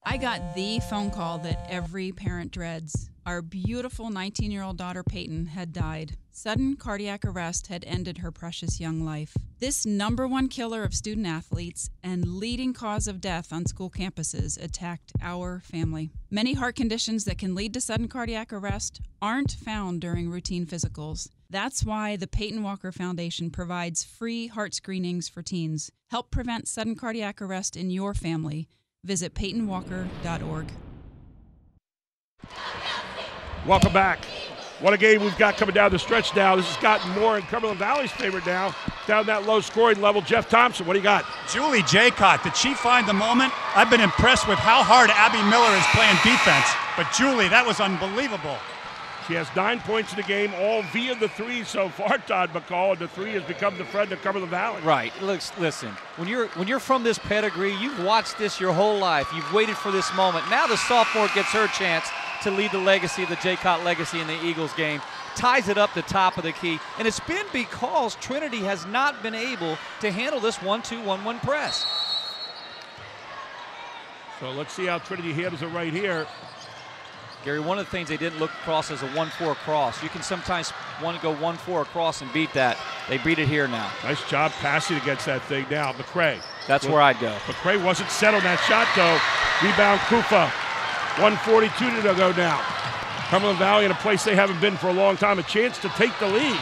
I got the phone call that every parent dreads. Our beautiful 19-year-old daughter Peyton had died. Sudden cardiac arrest had ended her precious young life. This #1 killer of student athletes and leading cause of death on school campuses attacked our family. Many heart conditions that can lead to sudden cardiac arrest aren't found during routine physicals. That's why the Peyton Walker Foundation provides free heart screenings for teens. Help prevent sudden cardiac arrest in your family. Visit PeytonWalker.org. Welcome back. What a game we've got coming down the stretch now. This has gotten more in Cumberland Valley's favor now. Down that low scoring level. Jeff Thompson, what do you got? Julie Jaycott, did she find the moment? I've been impressed with how hard Abby Miller is playing defense. But Julie, that was unbelievable. She has 9 points in the game, all via the three so far, Todd McCall, and the three has become the friend of Cumberland Valley. Right. Listen, when you're from this pedigree, you've watched this your whole life. You've waited for this moment. Now the sophomore gets her chance to lead the legacy of the Jaycott legacy in the Eagles game. Ties it up the top of the key. And it's been because Trinity has not been able to handle this 1-2-1-1 press. So let's see how Trinity handles it right here. Gary, one of the things they didn't look across as a 1-4 cross. You can sometimes want to go 1-4 across and beat that. They beat it here now. Nice job passing against that thing now. McCray. That's where I'd go. McCray wasn't set on that shot, though. Rebound Kufa. 1:42 to go now. Cumberland Valley in a place they haven't been for a long time. A chance to take the lead.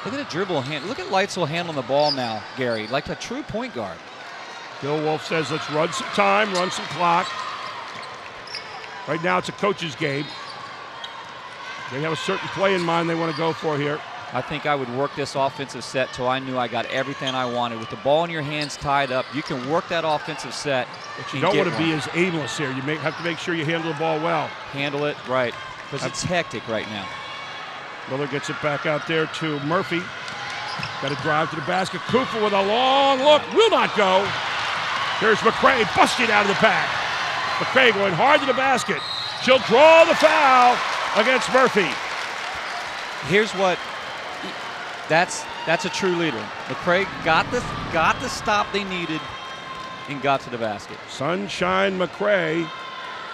Look at the dribble hand. Look at Leitzel handling the ball now, Gary, like a true point guard. Bill Wolf says, let's run some time, run some clock. Right now it's a coach's game. They have a certain play in mind they want to go for here. I think I would work this offensive set till I knew I got everything I wanted. With the ball in your hands tied up, you can work that offensive set. But you don't want to be as aimless here. You have to make sure you handle the ball well. Handle it, right, because it's hectic right now. Miller gets it back out there to Murphy. Got to drive to the basket. Cooper with a long look. Will not go. Here's McCray busting out of the pack. McCray going hard to the basket. She'll draw the foul against Murphy. Here's what, that's a true leader. McCray got the stop they needed and got to the basket. Sunshine McCray.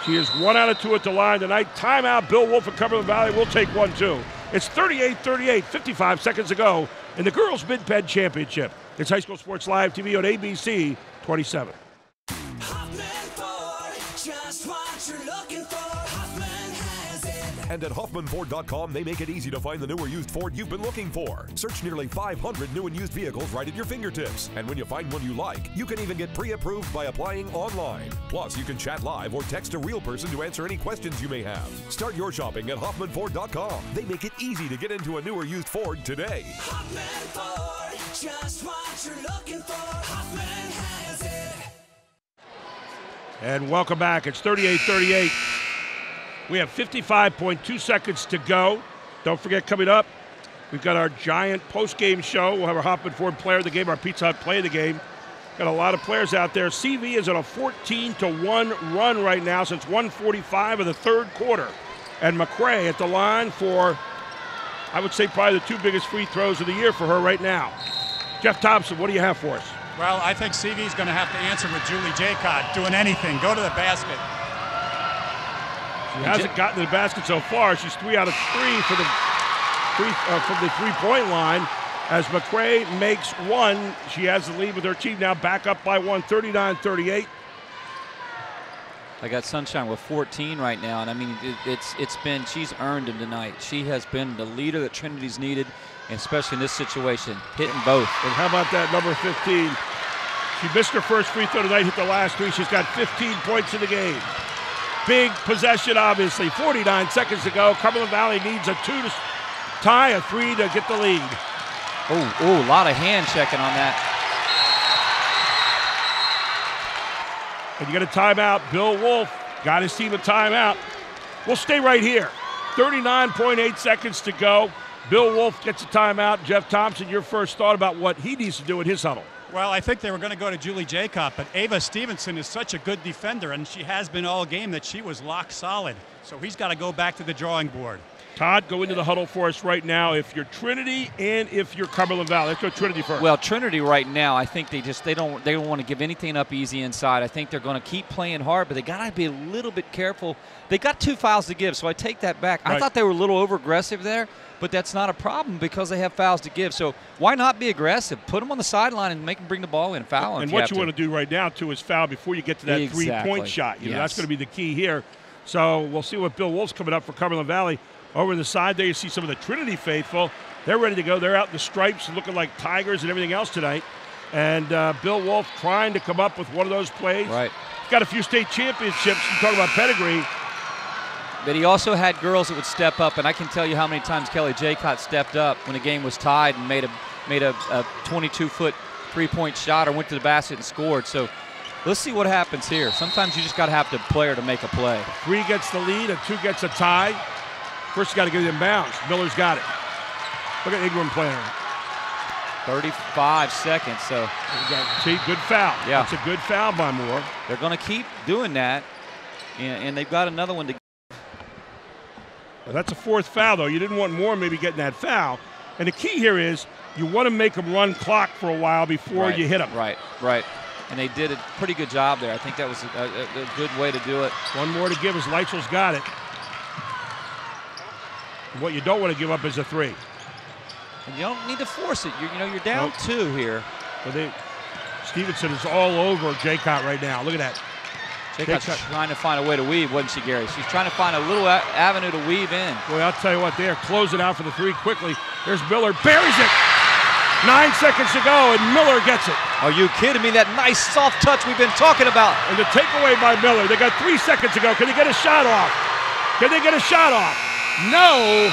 She is 1 out of 2 at the line tonight. Timeout. Bill Wolf of Cumberland Valley will take 1, too. It's 38-38, 55 seconds to go in the Girls Mid-Penn Championship. It's High School Sports Live TV on ABC 27. Just what you're looking for, Hoffman has it. And at HoffmanFord.com, they make it easy to find the new or used Ford you've been looking for. Search nearly 500 new and used vehicles right at your fingertips. And when you find one you like, you can even get pre-approved by applying online. Plus, you can chat live or text a real person to answer any questions you may have. Start your shopping at HoffmanFord.com. They make it easy to get into a new or used Ford today. Hoffman Ford, just what you're looking for, Hoffman has it. And welcome back. It's 38-38. We have 55.2 seconds to go. Don't forget, coming up, we've got our giant post-game show. We'll have our Hoffman Ford player of the game, our Pizza Hut play of the game. Got a lot of players out there. CV is on a 14-1 run right now since 1:45 of the third quarter. And McCray at the line for, I would say, probably the 2 biggest free throws of the year for her right now. Jeff Thompson, what do you have for us? Well, I think CV's going to have to answer with Julie Jaycott doing anything. Go to the basket. She hasn't gotten to the basket so far. She's 3 out of 3 for from the three-point line. As McCray makes 1, she has the lead with her team now back up by 1, 39-38. I got Sunshine with 14 right now, and I mean, she's earned him tonight. She has been the leader that Trinity's needed, especially in this situation, hitting both. And how about that number 15? She missed her first free throw tonight, hit the last 3. She's got 15 points in the game. Big possession, obviously. 49 seconds to go. Cumberland Valley needs a 2 to tie, a 3 to get the lead. Oh, a lot of hand checking on that. And you get a timeout. Bill Wolf got his team a timeout. We'll stay right here. 39.8 seconds to go. Bill Wolf gets a timeout. Jeff Thompson, your first thought about what he needs to do in his huddle. Well, I think they were going to go to Julie Jaycott, but Ava Stevenson is such a good defender, and she has been all game that she was lock solid. So he's got to go back to the drawing board. Todd, go into the huddle for us right now if you're Trinity and if you're Cumberland Valley. Let's go Trinity first. Well, Trinity right now, I think they don't want to give anything up easy inside. I think they're going to keep playing hard, but they got to be a little bit careful. They got 2 fouls to give, so I take that back. Right. I thought they were a little over-aggressive there, but that's not a problem because they have fouls to give. So why not be aggressive? Put them on the sideline and make them bring the ball in, foul them. And what you want to do right now, too, is foul before you get to that three-point shot. You know, that's going to be the key here. So we'll see what Bill Wolf's coming up for Cumberland Valley. Over the side there, you see some of the Trinity faithful. They're ready to go. They're out in the stripes looking like tigers and everything else tonight. And Bill Wolf trying to come up with one of those plays. Right. Got a few state championships. You talk about pedigree. But he also had girls that would step up, and I can tell you how many times Kelly Jaycott stepped up when the game was tied and made a 22-foot three-point shot or went to the basket and scored. So let's see what happens here. Sometimes you just got to have the player to make a play. 3 gets the lead, and 2 gets a tie. First, you got to get it in bounds. Miller's got it. Look at Ingram playing. 35 seconds. So see, good foul. Yeah, it's a good foul by Moore. They're going to keep doing that, and they've got another one to. Well, that's a 4th foul, though. You didn't want Moore maybe getting that foul. And the key here is you want to make them run clock for a while before you hit them. Right. And they did a pretty good job there. I think that was a good way to do it. One more to give as Leitzel's got it. And what you don't want to give up is a 3. And you don't need to force it. You're down 2 here. Well, Stevenson is all over Jaycott right now. Look at that. Jaycott's trying to find a way to weave, wasn't she, Gary? She's trying to find a little avenue to weave in. Boy, I'll tell you what, they are closing out for the 3 quickly. There's Miller, buries it. 9 seconds to go, and Miller gets it. Are you kidding me? That nice soft touch we've been talking about. And the takeaway by Miller. They got 3 seconds to go. Can they get a shot off? Can they get a shot off? No,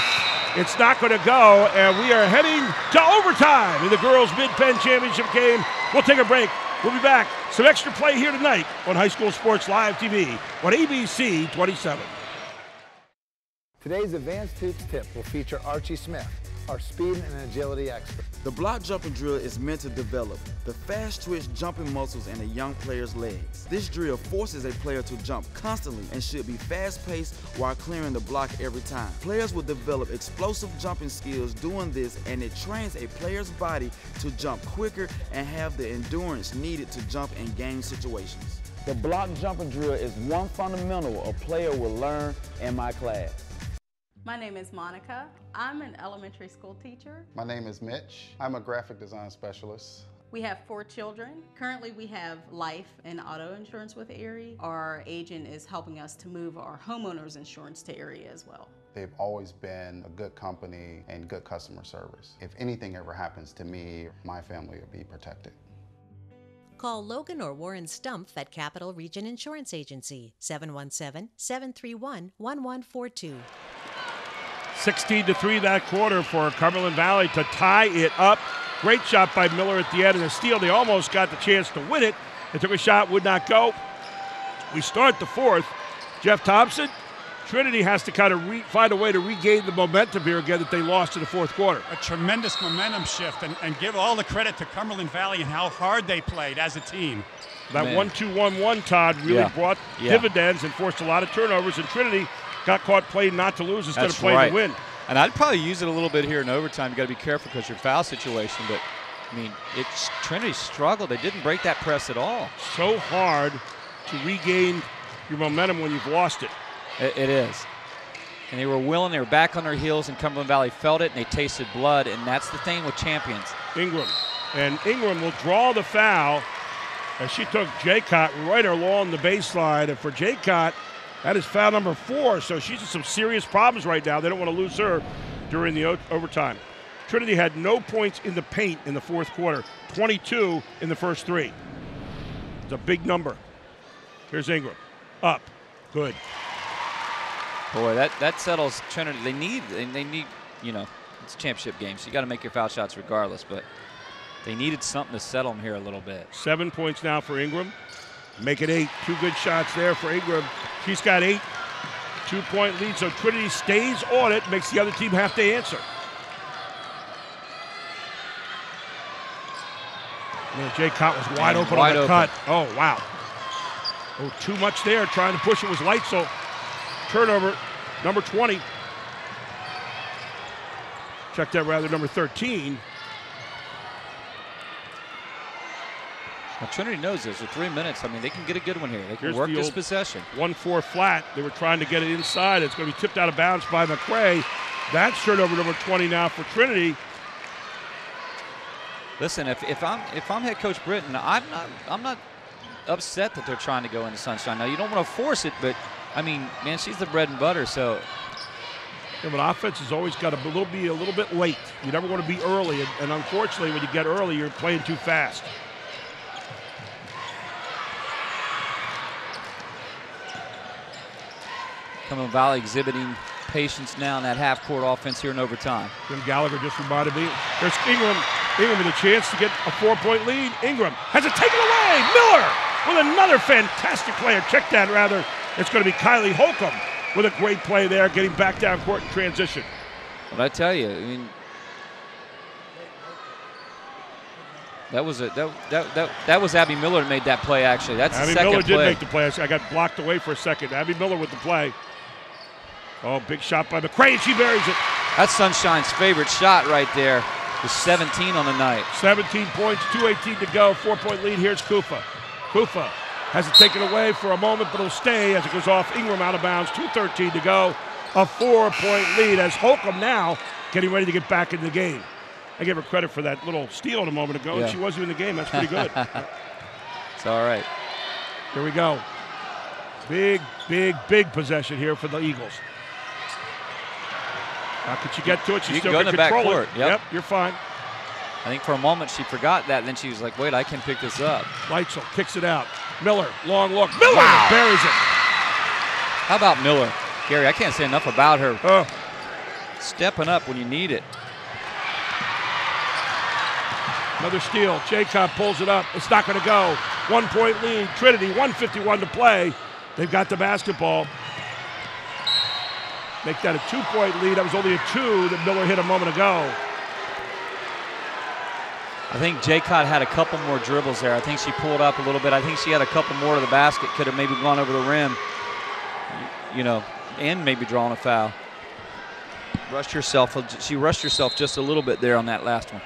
it's not going to go, and we are heading to overtime in the girls' Mid-Penn Championship game. We'll take a break. We'll be back. Some extra play here tonight on High School Sports Live TV on ABC 27. Today's Advanced Hoops tip will feature Archie Smith, our speed and agility expert. The block jumping drill is meant to develop the fast twitch jumping muscles in a young player's legs. This drill forces a player to jump constantly and should be fast-paced while clearing the block every time. Players will develop explosive jumping skills doing this, and it trains a player's body to jump quicker and have the endurance needed to jump in game situations. The block jumping drill is one fundamental a player will learn in my class. My name is Monica. I'm an elementary school teacher. My name is Mitch. I'm a graphic design specialist. We have 4 children. Currently we have life and auto insurance with Erie. Our agent is helping us to move our homeowners insurance to Erie as well. They've always been a good company and good customer service. If anything ever happens to me, my family will be protected. Call Logan or Warren Stumpf at Capital Region Insurance Agency, 717-731-1142. 16-3 that quarter for Cumberland Valley to tie it up. Great shot by Miller at the end and a steal. They almost got the chance to win it. They took a shot, would not go. We start the 4th. Jeff Thompson, Trinity has to kind of find a way to regain the momentum here again that they lost in the 4th quarter. A tremendous momentum shift, and give all the credit to Cumberland Valley and how hard they played as a team. That 1-2-1-1, Todd, really brought dividends and forced a lot of turnovers, and Trinity got caught playing not to lose instead of playing to win. And I'd probably use it a little bit here in overtime. You got to be careful because your foul situation. But I mean, Trinity struggled. They didn't break that press at all. So hard to regain your momentum when you've lost it. It is. And they were willing. They were back on their heels, and Cumberland Valley felt it, and they tasted blood. And that's the thing with champions. Ingram will draw the foul as she took Jaycott right along the baseline. And for Jaycott, that is foul number 4, so she's in some serious problems right now. They don't want to lose her during the overtime. Trinity had no points in the paint in the 4th quarter, 22 in the first 3. It's a big number. Here's Ingram. Up. Good. Boy, that settles Trinity. They need, it's a championship game, so you got to make your foul shots regardless, but they needed something to settle them here a little bit. 7 points now for Ingram. Make it 8. 2 good shots there for Ingram. She's got 8. 2-point lead, so Trinity stays on it, makes the other team have to answer. Jaycott was wide open on the cut. Oh, wow. Oh, too much there. Trying to push it was Leitzel. Turnover, number 20. Check that, rather, number 13. Well, Trinity knows this. With 3 minutes, I mean, they can get a good one here. They can Here's work the this old possession. 1-4 flat. They were trying to get it inside. It's going to be tipped out of bounds by McRae. That's turnover number 20 now for Trinity. Listen, if I'm head coach Britton, I'm not upset that they're trying to go into Sunshine. Now, you don't want to force it, but I mean, man, she's the bread and butter. So, yeah, but offense has always got to be a little bit late. You never want to be early, and unfortunately, when you get early, you're playing too fast. Cumberland Valley exhibiting patience now in that half-court offense here in overtime. Jim Gallagher just reminded me. There's Ingram. Ingram with a chance to get a 4-point lead. Ingram has it taken away. Miller with another fantastic play. Check that, rather. It's going to be Kylie Holcomb with a great play there, getting back down court in transition. But I tell you, I mean, that was Abby Miller that made that play. Actually, that's the second play. Abby Miller did make the play. I got blocked away for a second. Abby Miller with the play. Oh, big shot by McRae, and she buries it. That's Sunshine's favorite shot right there. The 17 on the night. 17 points, 2:18 to go. 4-point lead. Here's Kufa. Kufa has it taken away for a moment, but it'll stay as it goes off. Ingram out of bounds. 2:13 to go. A 4-point lead as Holcomb now getting ready to get back into the game. I gave her credit for that little steal a moment ago, and she wasn't in the game. That's pretty good. It's all right. Here we go. Big, big, big possession here for the Eagles. How could she get to it? She still can control it. Yep, you're fine. I think for a moment she forgot that, and then she was like, wait, I can pick this up. Leitzel kicks it out. Miller, long look. Miller buries it. How about Miller? Gary, I can't say enough about her. Stepping up when you need it. Another steal. Jacob pulls it up. It's not going to go. 1-point lead. Trinity, 1:51 to play. They've got the basketball. Make that a 2-point lead. That was only a 2 that Miller hit a moment ago. I think Jaycott had a couple more dribbles there. I think she pulled up a little bit. I think she had a couple more to the basket. Could have maybe gone over the rim, you know, and maybe drawn a foul. She rushed herself just a little bit there on that last one.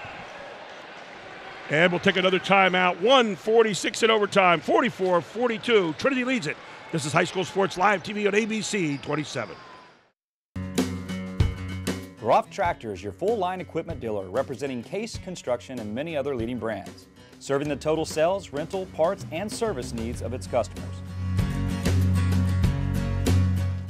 And we'll take another timeout. 1:46 in overtime, 44-42. Trinity leads it. This is High School Sports Live TV on ABC 27. Groff Tractor is your full-line equipment dealer representing Case Construction and many other leading brands, serving the total sales, rental, parts, and service needs of its customers.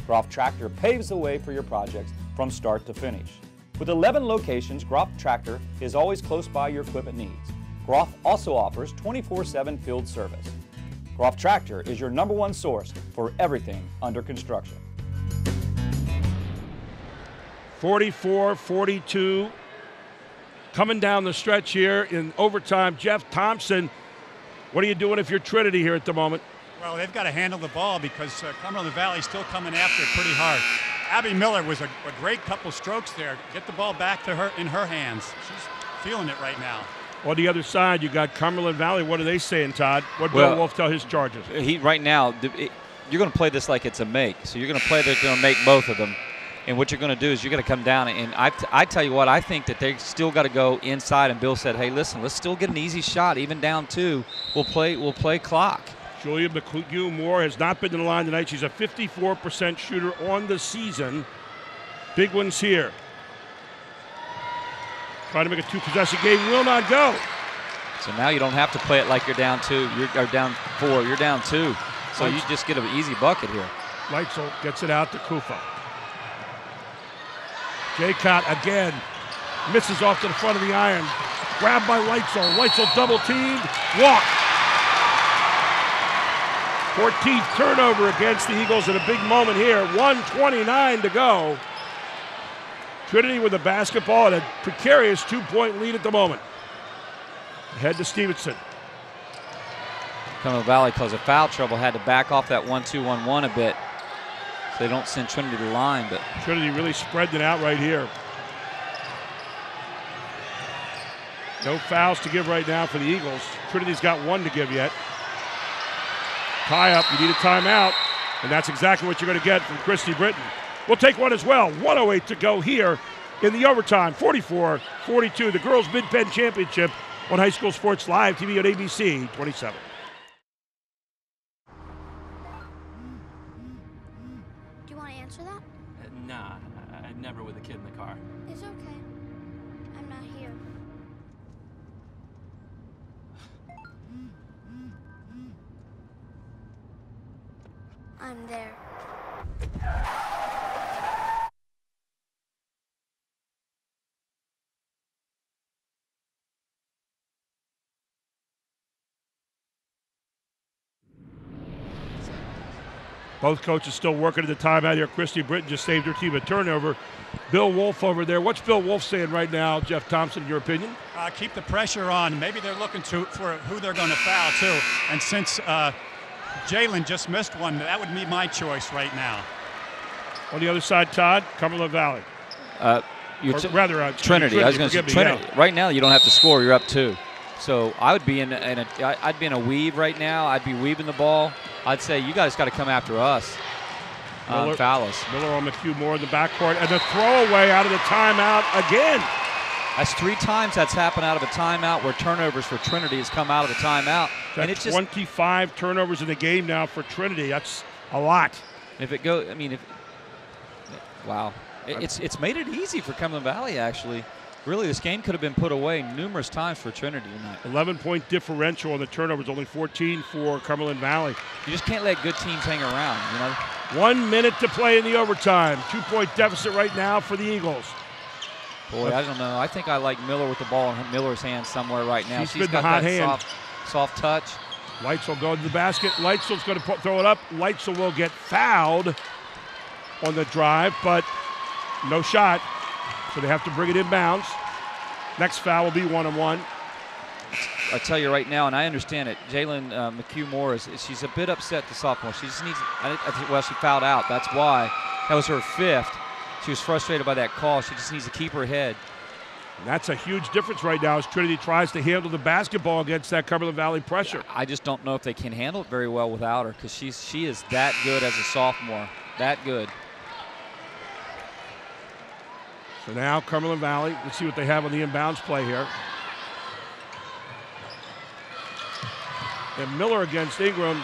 Groff Tractor paves the way for your projects from start to finish. With 11 locations, Groff Tractor is always close by your equipment needs. Groff also offers 24/7 field service. Groff Tractor is your #1 source for everything under construction. 44-42. Coming down the stretch here in overtime. Jeff Thompson, what are you doing if you're Trinity here at the moment? Well, they've got to handle the ball because Cumberland Valley's still coming after it pretty hard. Abby Miller was a great couple strokes there. Get the ball back to her in her hands. She's feeling it right now. On the other side, you got Cumberland Valley. What are they saying, Todd? What Bill Wolf tell his Chargers? Right now, you're going to play this like it's a make. So you're going to play they're going to make both of them. And what you're going to do is you're going to come down, and I tell you what, I think that they still got to go inside. And Bill said, hey, listen, let's still get an easy shot, even down 2. We'll play clock. Julia McHugh-Moore has not been in the line tonight. She's a 54% shooter on the season. Big ones here. Trying to make a 2-possession game, will not go. So now you don't have to play it like you're down 2, you're down 4, you're down 2. So you just get an easy bucket here. Leitzel gets it out to Kufa. Jaycott again misses off to the front of the iron. Grabbed by Leitzel. Leitzel double teamed. Walk. 14th turnover against the Eagles in a big moment here. 1:29 to go. Trinity with the basketball and a precarious 2-point lead at the moment. Ahead to Stevenson. Cumberland Valley, because of foul trouble, had to back off that 1-2-1-1 a bit. So they don't send Trinity to the line, but Trinity really spread it out right here. No fouls to give right now for the Eagles. Trinity's got 1 to give yet. Tie up, you need a timeout, and that's exactly what you're going to get from Christy Britton. We'll take one as well. 1:08 to go here in the overtime, 44-42. The girls' Mid-Penn Championship on High School Sports Live TV on ABC 27. Do you want to answer that? Nah, I'd never with a kid in the car. It's okay. I'm not here. I'm there. Both coaches still working at the timeout here. Christy Britton just saved her team a turnover. Bill Wolf over there. What's Bill Wolf saying right now, Jeff Thompson, in your opinion? Keep the pressure on. Maybe they're looking for who they're going to foul, too. And since Jalen just missed one, that would be my choice right now. On the other side, Todd, Cumberland Valley. Trinity. I was going to say Trinity. Yeah. Right now, you don't have to score. You're up 2. So I would be I'd be in a weave right now. I'd be weaving the ball. I'd say you guys got to come after us. Foul us. Miller on McHugh Moore in the backcourt, and the throwaway out of the timeout again. That's 3 times that's happened out of a timeout where turnovers for Trinity has come out of the timeout. That's and it's just 25 turnovers in the game now for Trinity. That's a lot. If it goes, I mean, wow, it's made it easy for Cumberland Valley actually. Really, this game could have been put away numerous times for Trinity tonight. 11-point differential on the turnovers, only 14 for Cumberland Valley. You just can't let good teams hang around, you know. 1 minute to play in the overtime. 2-point deficit right now for the Eagles. Boy, I don't know. I think I like Miller with the ball in Miller's hand somewhere right now. She's got the hot that hand. soft touch. Leitzel going to the basket. Leitzel's going to throw it up. Leitzel will get fouled on the drive, but no shot. So they have to bring it inbounds. Next foul will be 1-on-1. I tell you right now, and I understand it, Jalen McHugh Moore, she's a bit upset, the sophomore. She just needs, well, she fouled out. That's why. That was her 5th. She was frustrated by that call. She just needs to keep her head. And that's a huge difference right now as Trinity tries to handle the basketball against that Cumberland Valley pressure. I just don't know if they can handle it very well without her because she is that good as a sophomore. That good. So now Cumberland Valley, let's see what they have on the inbounds play here. And Miller against Ingram.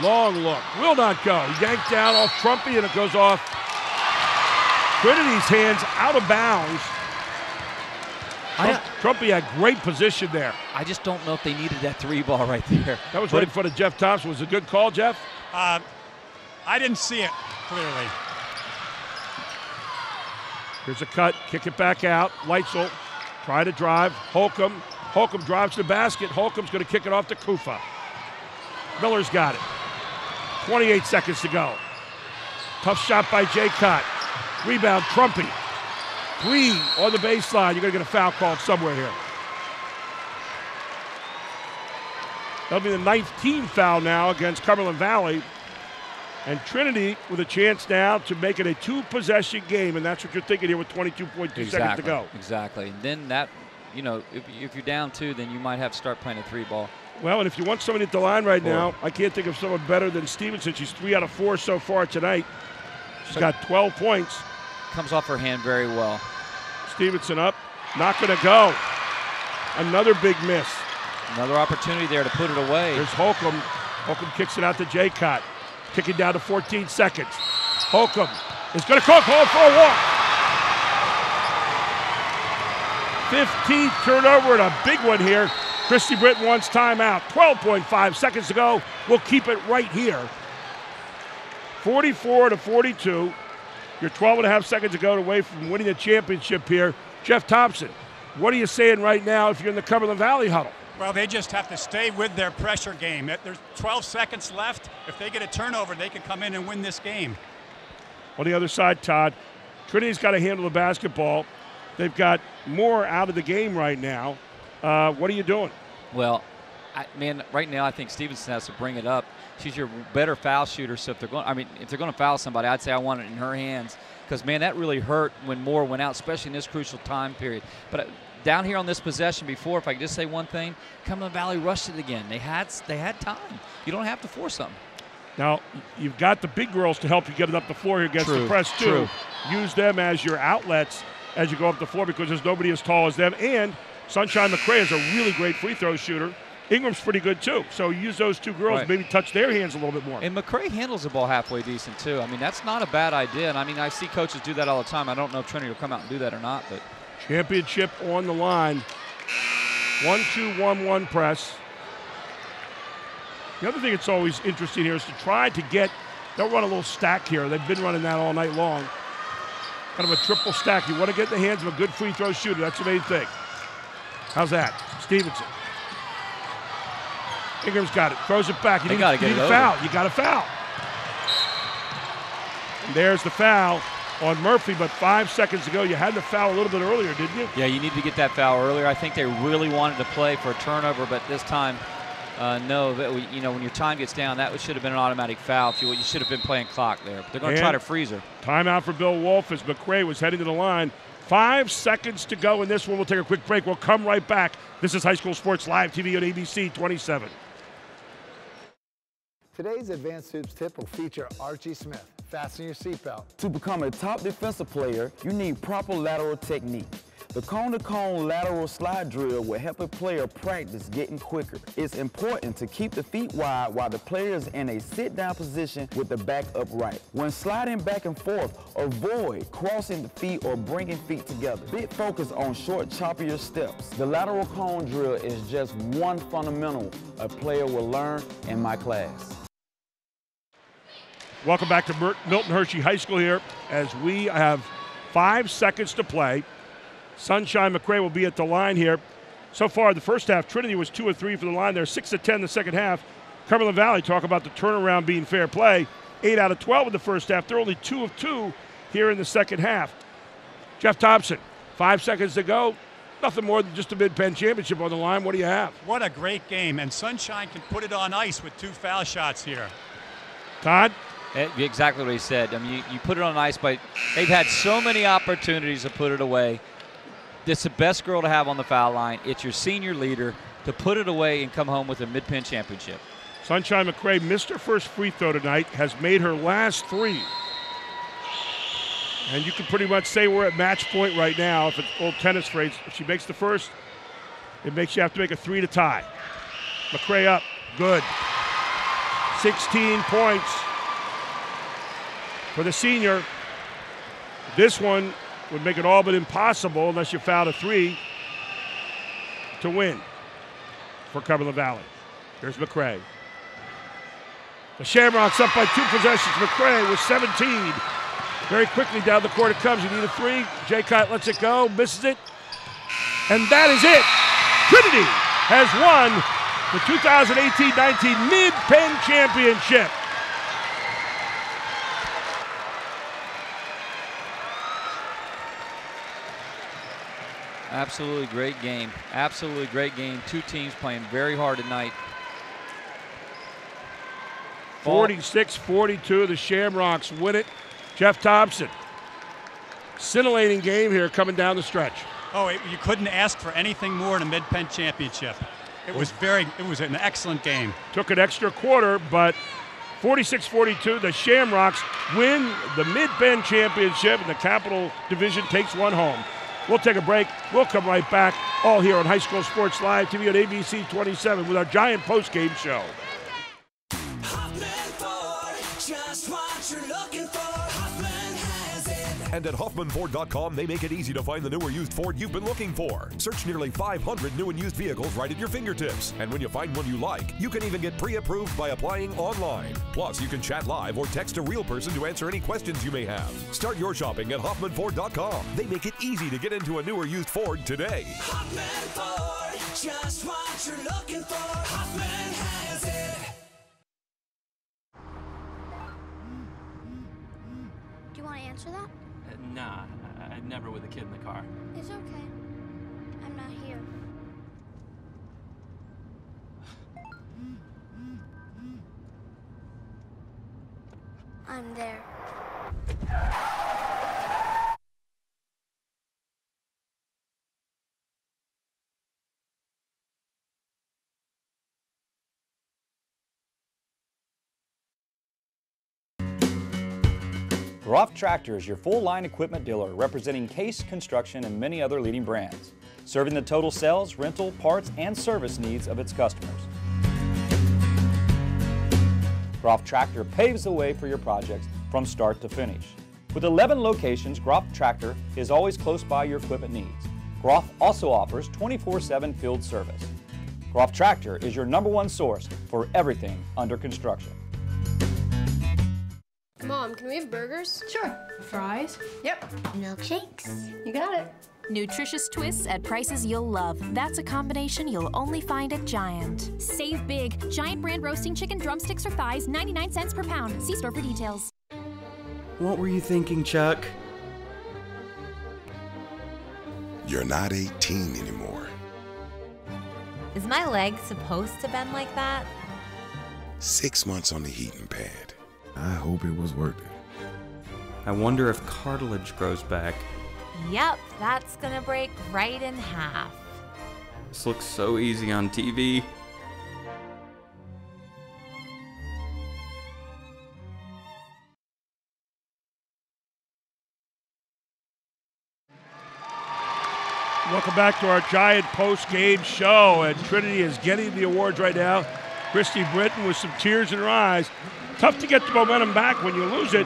Long look. Will not go. He yanked down off Trumpy, and it goes off Trinity's hands out of bounds. Trumpy had great position there. I just don't know if they needed that 3 ball right there. That was right in front of Jeff Thompson. Was it a good call, Jeff? I didn't see it clearly. Here's a cut, kick it back out. Leitzel try to drive. Holcomb drives to the basket. Holcomb's going to kick it off to Kufa. Miller's got it. 28 seconds to go. Tough shot by Jay Cott. Rebound, Trumpy. 3 on the baseline. You're going to get a foul called somewhere here. That'll be the 9th team foul now against Cumberland Valley. And Trinity with a chance now to make it a 2-possession game, and that's what you're thinking here with 22.2 seconds to go. Exactly. And then that, you know, if you're down 2, then you might have to start playing a 3 ball. Well, and if you want somebody at the line right now, I can't think of someone better than Stevenson. She's 3 out of 4 so far tonight. She's got 12 points. Comes off her hand very well. Stevenson up, not going to go. Another big miss. Another opportunity there to put it away. There's Holcomb. Holcomb kicks it out to Jaycott. Kicking down to 14 seconds. Holcomb is going to call for a walk. 15th turnover and a big one here. Christy Britton wants timeout. 12.5 seconds to go. We'll keep it right here. 44-42. You're 12.5 seconds to go away from winning the championship here. Jeff Thompson, what are you saying right now if you're in the Cumberland Valley huddle? Well, they just have to stay with their pressure game. There's 12 seconds left. If they get a turnover, they can come in and win this game. On the other side, Todd, Trinity's got to handle the basketball. They've got more out of the game right now. What are you doing? Well, right now I think Stevenson has to bring it up. She's your better foul shooter, so if they're going to foul somebody, I'd say I want it in her hands because, man, that really hurt when Moore went out, especially in this crucial time period. But down here on this possession before, if I could just say one thing, Cumberland Valley rushed it again. They had time. You don't have to force something. Now, you've got the big girls to help you get it up the floor here against the press, too. True. Use them as your outlets. as you go up the floor because there's nobody as tall as them. And Sunshine McCray is a really great free throw shooter. Ingram's pretty good too. So use those two girls, maybe touch their hands a little bit more. And McCray handles the ball halfway decent too. I mean, that's not a bad idea. And I mean, I see coaches do that all the time. I don't know if Trinity will come out and do that or not, but championship on the line. 1-2-1-1 press. The other thing that's always interesting here is to try to get, they'll run a little stack here. They've been running that all night long. Kind of a triple stack. You want to get in the hands of a good free throw shooter. That's the main thing. How's that? Stevenson. Ingram's got it. Throws it back. You need a foul. You got a foul. And there's the foul on Murphy, but 5 seconds ago, you had to foul a little bit earlier, didn't you? Yeah, you need to get that foul earlier. I think they really wanted to play for a turnover, but this time, no. You know, when your time gets down, that should have been an automatic foul. You should have been playing clock there. But they're going to try to freeze her. Timeout for Bill Wolf as McCray was heading to the line. 5 seconds to go in this one. We'll take a quick break. We'll come right back. This is High School Sports Live TV on ABC 27. Today's Advanced Hoops tip will feature Archie Smith. Fasten your seatbelt. To become a top defensive player, you need proper lateral technique. The cone-to-cone lateral slide drill will help a player practice getting quicker. It's important to keep the feet wide while the player is in a sit-down position with the back upright. When sliding back and forth, avoid crossing the feet or bringing feet together. Big focus on short, choppier steps. The lateral cone drill is just one fundamental a player will learn in my class. Welcome back to Milton Hershey High School here as we have 5 seconds to play. Sunshine McCray will be at the line here. So far, the first half, Trinity was 2 of 3 for the line. They're 6 of 10 the second half. Cumberland Valley, talk about the turnaround being fair play. 8 out of 12 in the first half. They're only 2 of 2 here in the second half. Jeff Thompson, 5 seconds to go. Nothing more than just a Mid-Penn championship on the line. What do you have? What a great game, and Sunshine can put it on ice with 2 foul shots here. Todd? Exactly what he said. I mean, you put it on ice, but they've had so many opportunities to put it away. It's the best girl to have on the foul line. It's your senior leader to put it away and come home with a Mid-Penn championship. Sunshine McCray missed her first free throw tonight, has made her last 3. And you can pretty much say we're at match point right now if it's old tennis phrase. If she makes the first, it makes you have to make a 3 to tie. McCray up, good. 16 points for the senior. This one would make it all but impossible unless you fouled a 3 to win for Cumberland Valley. Here's McCray. The Shamrocks up by 2 possessions. McCray with 17. Very quickly down the court it comes. You need a 3. Jaycott lets it go, misses it. And that is it. Trinity has won the 2018-19 Mid-Penn Championship. Absolutely great game. Absolutely great game. 2 teams playing very hard tonight. 46-42, the Shamrocks win it. Jeff Thompson, scintillating game here coming down the stretch. Oh, you couldn't ask for anything more in a Mid-Penn championship. It was an excellent game. Took an extra quarter, but 46-42, the Shamrocks win the Mid-Penn championship, and the Capital Division takes one home. We'll take a break. We'll come right back, all here on High School Sports Live TV on ABC 27 with our giant post-game show. Just what you're looking for, Hoffman has it. And at HoffmanFord.com, they make it easy to find the new or used Ford you've been looking for. Search nearly 500 new and used vehicles right at your fingertips. And when you find one you like, you can even get pre-approved by applying online. Plus, you can chat live or text a real person to answer any questions you may have. Start your shopping at HoffmanFord.com. They make it easy to get into a new or used Ford today. Hoffman Ford, just what you're looking for, Hoffman has it. Do you want to answer that? Nah, never with a kid in the car. It's okay. I'm not here. I'm there. Groff Tractor is your full-line equipment dealer representing Case Construction and many other leading brands, serving the total sales, rental, parts, and service needs of its customers. Groff Tractor paves the way for your projects from start to finish. With 11 locations, Groff Tractor is always close by your equipment needs. Groff also offers 24/7 field service. Groff Tractor is your #1 source for everything under construction. Mom, can we have burgers? Sure. Fries? Yep. Milkshakes? You got it. Nutritious twists at prices you'll love. That's a combination you'll only find at Giant. Save big. Giant brand roasting chicken drumsticks or thighs, 99 cents per pound. See store for details. What were you thinking, Chuck? You're not 18 anymore. Is my leg supposed to bend like that? 6 months on the heating pad. I hope it was worth it. I wonder if cartilage grows back. Yep, that's gonna break right in half. This looks so easy on TV. Welcome back to our Giant post-game show, and Trinity is getting the awards right now. Christy Britton with some tears in her eyes. Tough to get the momentum back when you lose it.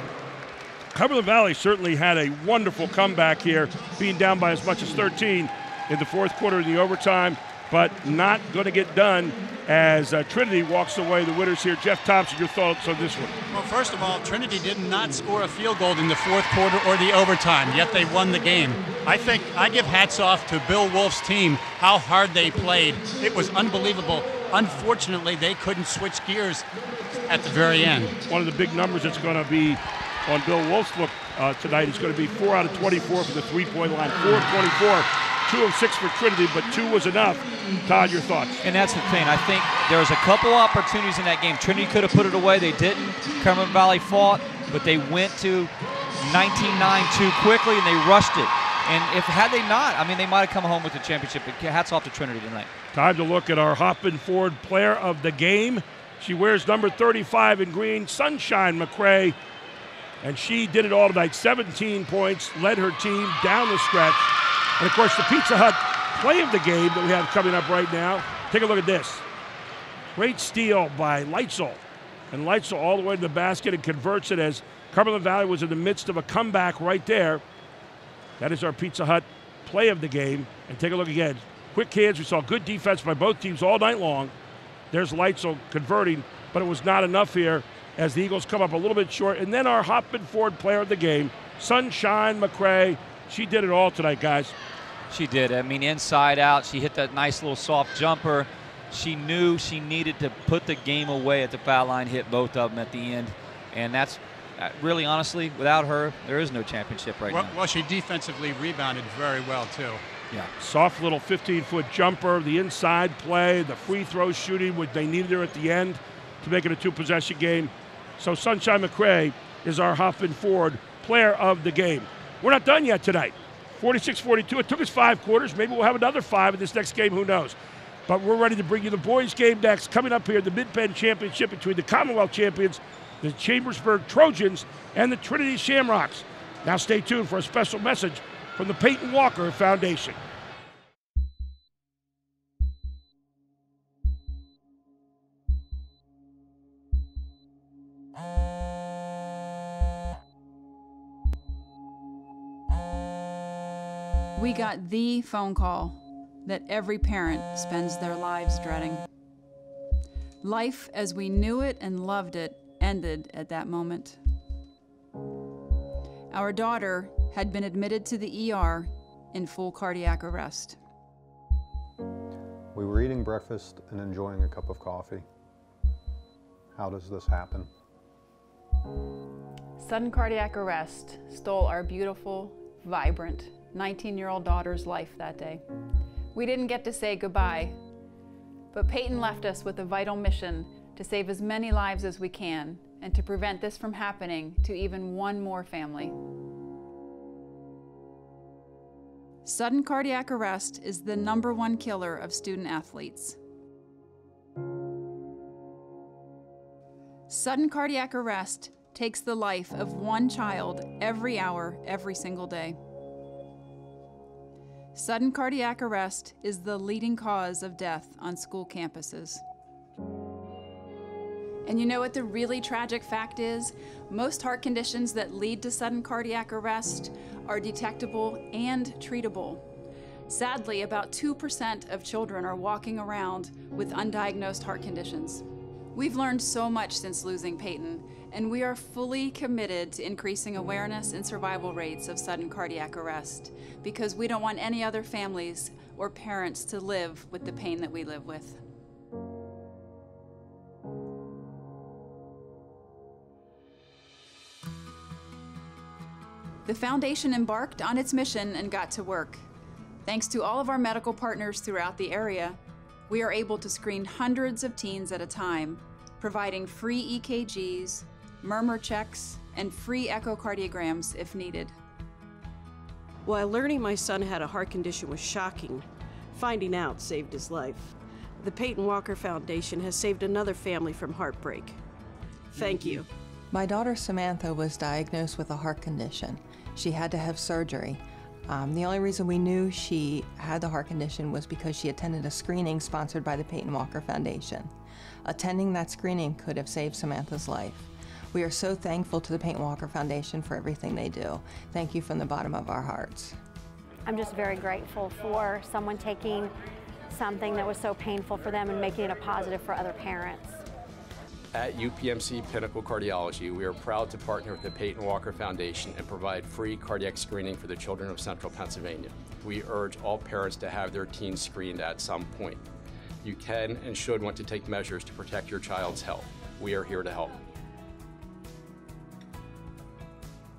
Cumberland Valley certainly had a wonderful comeback here, being down by as much as 13 in the fourth quarter of the overtime, but not going to get done as Trinity walks away the winners here. Jeff Thompson, your thoughts on this one? Well, first of all, Trinity did not score a field goal in the fourth quarter or the overtime, yet they won the game. I think I give hats off to Bill Wolf's team, how hard they played. It was unbelievable. Unfortunately, they couldn't switch gears at the very end. One of the big numbers that's going to be on Bill Wolf's look tonight is going to be 4 out of 24 from the three-point line. 4 of 24, 2 of 6 for Trinity, but 2 was enough. Todd, your thoughts? And that's the thing. I think there was a couple opportunities in that game. Trinity could have put it away. They didn't. Cumberland Valley fought, but they went to 19-9 too quickly, and they rushed it. And if had they not, I mean, they might have come home with the championship. But hats off to Trinity tonight. Time to look at our Hoffman Ford player of the game. She wears number 35 in green, Sunshine McCray. And she did it all tonight. 17 points, led her team down the stretch. And, of course, the Pizza Hut play of the game that we have coming up right now. Take a look at this. Great steal by Leitzel. And Leitzel all the way to the basket and converts it as Cumberland Valley was in the midst of a comeback right there. That is our Pizza Hut play of the game. And take a look again. Quick hands. We saw good defense by both teams all night long. There's Leitzel converting, but it was not enough here as the Eagles come up a little bit short. And then our Hoffman Ford player of the game, Sunshine McCray. She did it all tonight, guys. She did. I mean, inside out, she hit that nice little soft jumper. She knew she needed to put the game away at the foul line, hit both of them at the end. And that's really, honestly, without her, there is no championship right now. Well, she defensively rebounded very well, too. Yeah. Soft little 15-foot jumper, the inside play, the free throw shooting, what they needed her at the end to make it a two-possession game. So Sunshine McCray is our Hoffman Ford player of the game. We're not done yet tonight. 46-42. It took us 5 quarters. Maybe we'll have another 5 in this next game. Who knows? But we're ready to bring you the boys' game next. Coming up here, the Mid-Penn Championship between the Commonwealth champions, the Chambersburg Trojans, and the Trinity Shamrocks. Now stay tuned for a special message from the Peyton Walker Foundation. We got the phone call that every parent spends their lives dreading. Life as we knew it and loved it ended at that moment. Our daughter had been admitted to the ER in full cardiac arrest. We were eating breakfast and enjoying a cup of coffee. How does this happen? Sudden cardiac arrest stole our beautiful, vibrant, 19-year-old daughter's life that day. We didn't get to say goodbye, but Peyton left us with a vital mission to save as many lives as we can and to prevent this from happening to even one more family. Sudden cardiac arrest is the #1 killer of student athletes. Sudden cardiac arrest takes the life of one child every hour, every single day. Sudden cardiac arrest is the leading cause of death on school campuses. And you know what the really tragic fact is? Most heart conditions that lead to sudden cardiac arrest are detectable and treatable. Sadly, about 2% of children are walking around with undiagnosed heart conditions. We've learned so much since losing Peyton, and we are fully committed to increasing awareness and survival rates of sudden cardiac arrest because we don't want any other families or parents to live with the pain that we live with. The foundation embarked on its mission and got to work. Thanks to all of our medical partners throughout the area, we are able to screen hundreds of teens at a time, providing free EKGs, murmur checks, and free echocardiograms if needed. While learning my son had a heart condition was shocking, finding out saved his life. The Peyton Walker Foundation has saved another family from heartbreak. Thank you. My daughter Samantha was diagnosed with a heart condition. She had to have surgery. The only reason we knew she had the heart condition was because she attended a screening sponsored by the Peyton Walker Foundation. Attending that screening could have saved Samantha's life. We are so thankful to the Peyton Walker Foundation for everything they do. Thank you from the bottom of our hearts. I'm just very grateful for someone taking something that was so painful for them and making it a positive for other parents. At UPMC Pinnacle Cardiology, we are proud to partner with the Peyton Walker Foundation and provide free cardiac screening for the children of Central Pennsylvania. We urge all parents to have their teens screened at some point. You can and should want to take measures to protect your child's health. We are here to help.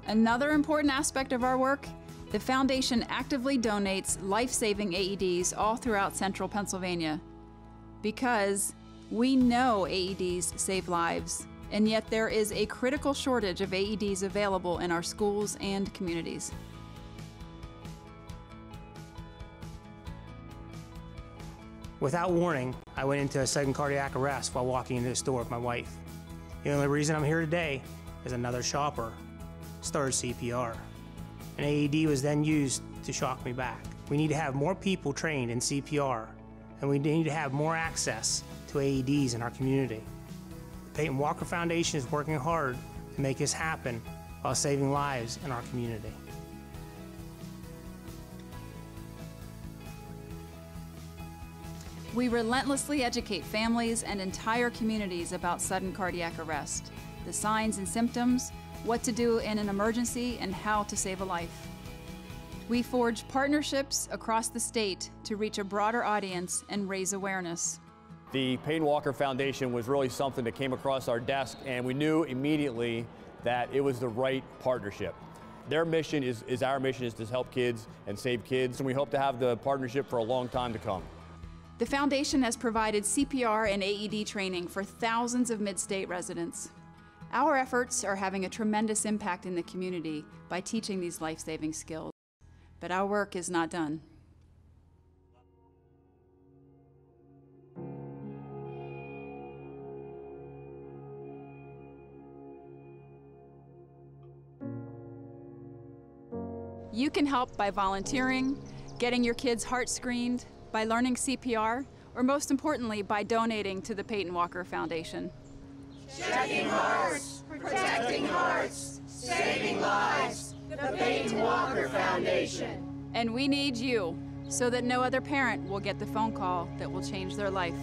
Another important aspect of our work, the foundation actively donates life-saving AEDs all throughout Central Pennsylvania because we know AEDs save lives, and yet there is a critical shortage of AEDs available in our schools and communities. Without warning, I went into a sudden cardiac arrest while walking into the store with my wife. The only reason I'm here today is another shopper started CPR. An AED was then used to shock me back. We need to have more people trained in CPR, and we need to have more access to AEDs in our community. The Peyton Walker Foundation is working hard to make this happen while saving lives in our community. We relentlessly educate families and entire communities about sudden cardiac arrest, the signs and symptoms, what to do in an emergency, and how to save a life. We forge partnerships across the state to reach a broader audience and raise awareness. The Peyton Walker Foundation was really something that came across our desk, and we knew immediately that it was the right partnership. Their mission is our mission, is to help kids and save kids, and we hope to have the partnership for a long time to come. The foundation has provided CPR and AED training for thousands of mid-state residents. Our efforts are having a tremendous impact in the community by teaching these life-saving skills. But our work is not done. You can help by volunteering, getting your kids' heart screened, by learning CPR, or most importantly, by donating to the Peyton Walker Foundation. Checking hearts, protecting hearts, saving lives. The Peyton Walker Foundation. And we need you so that no other parent will get the phone call that will change their life.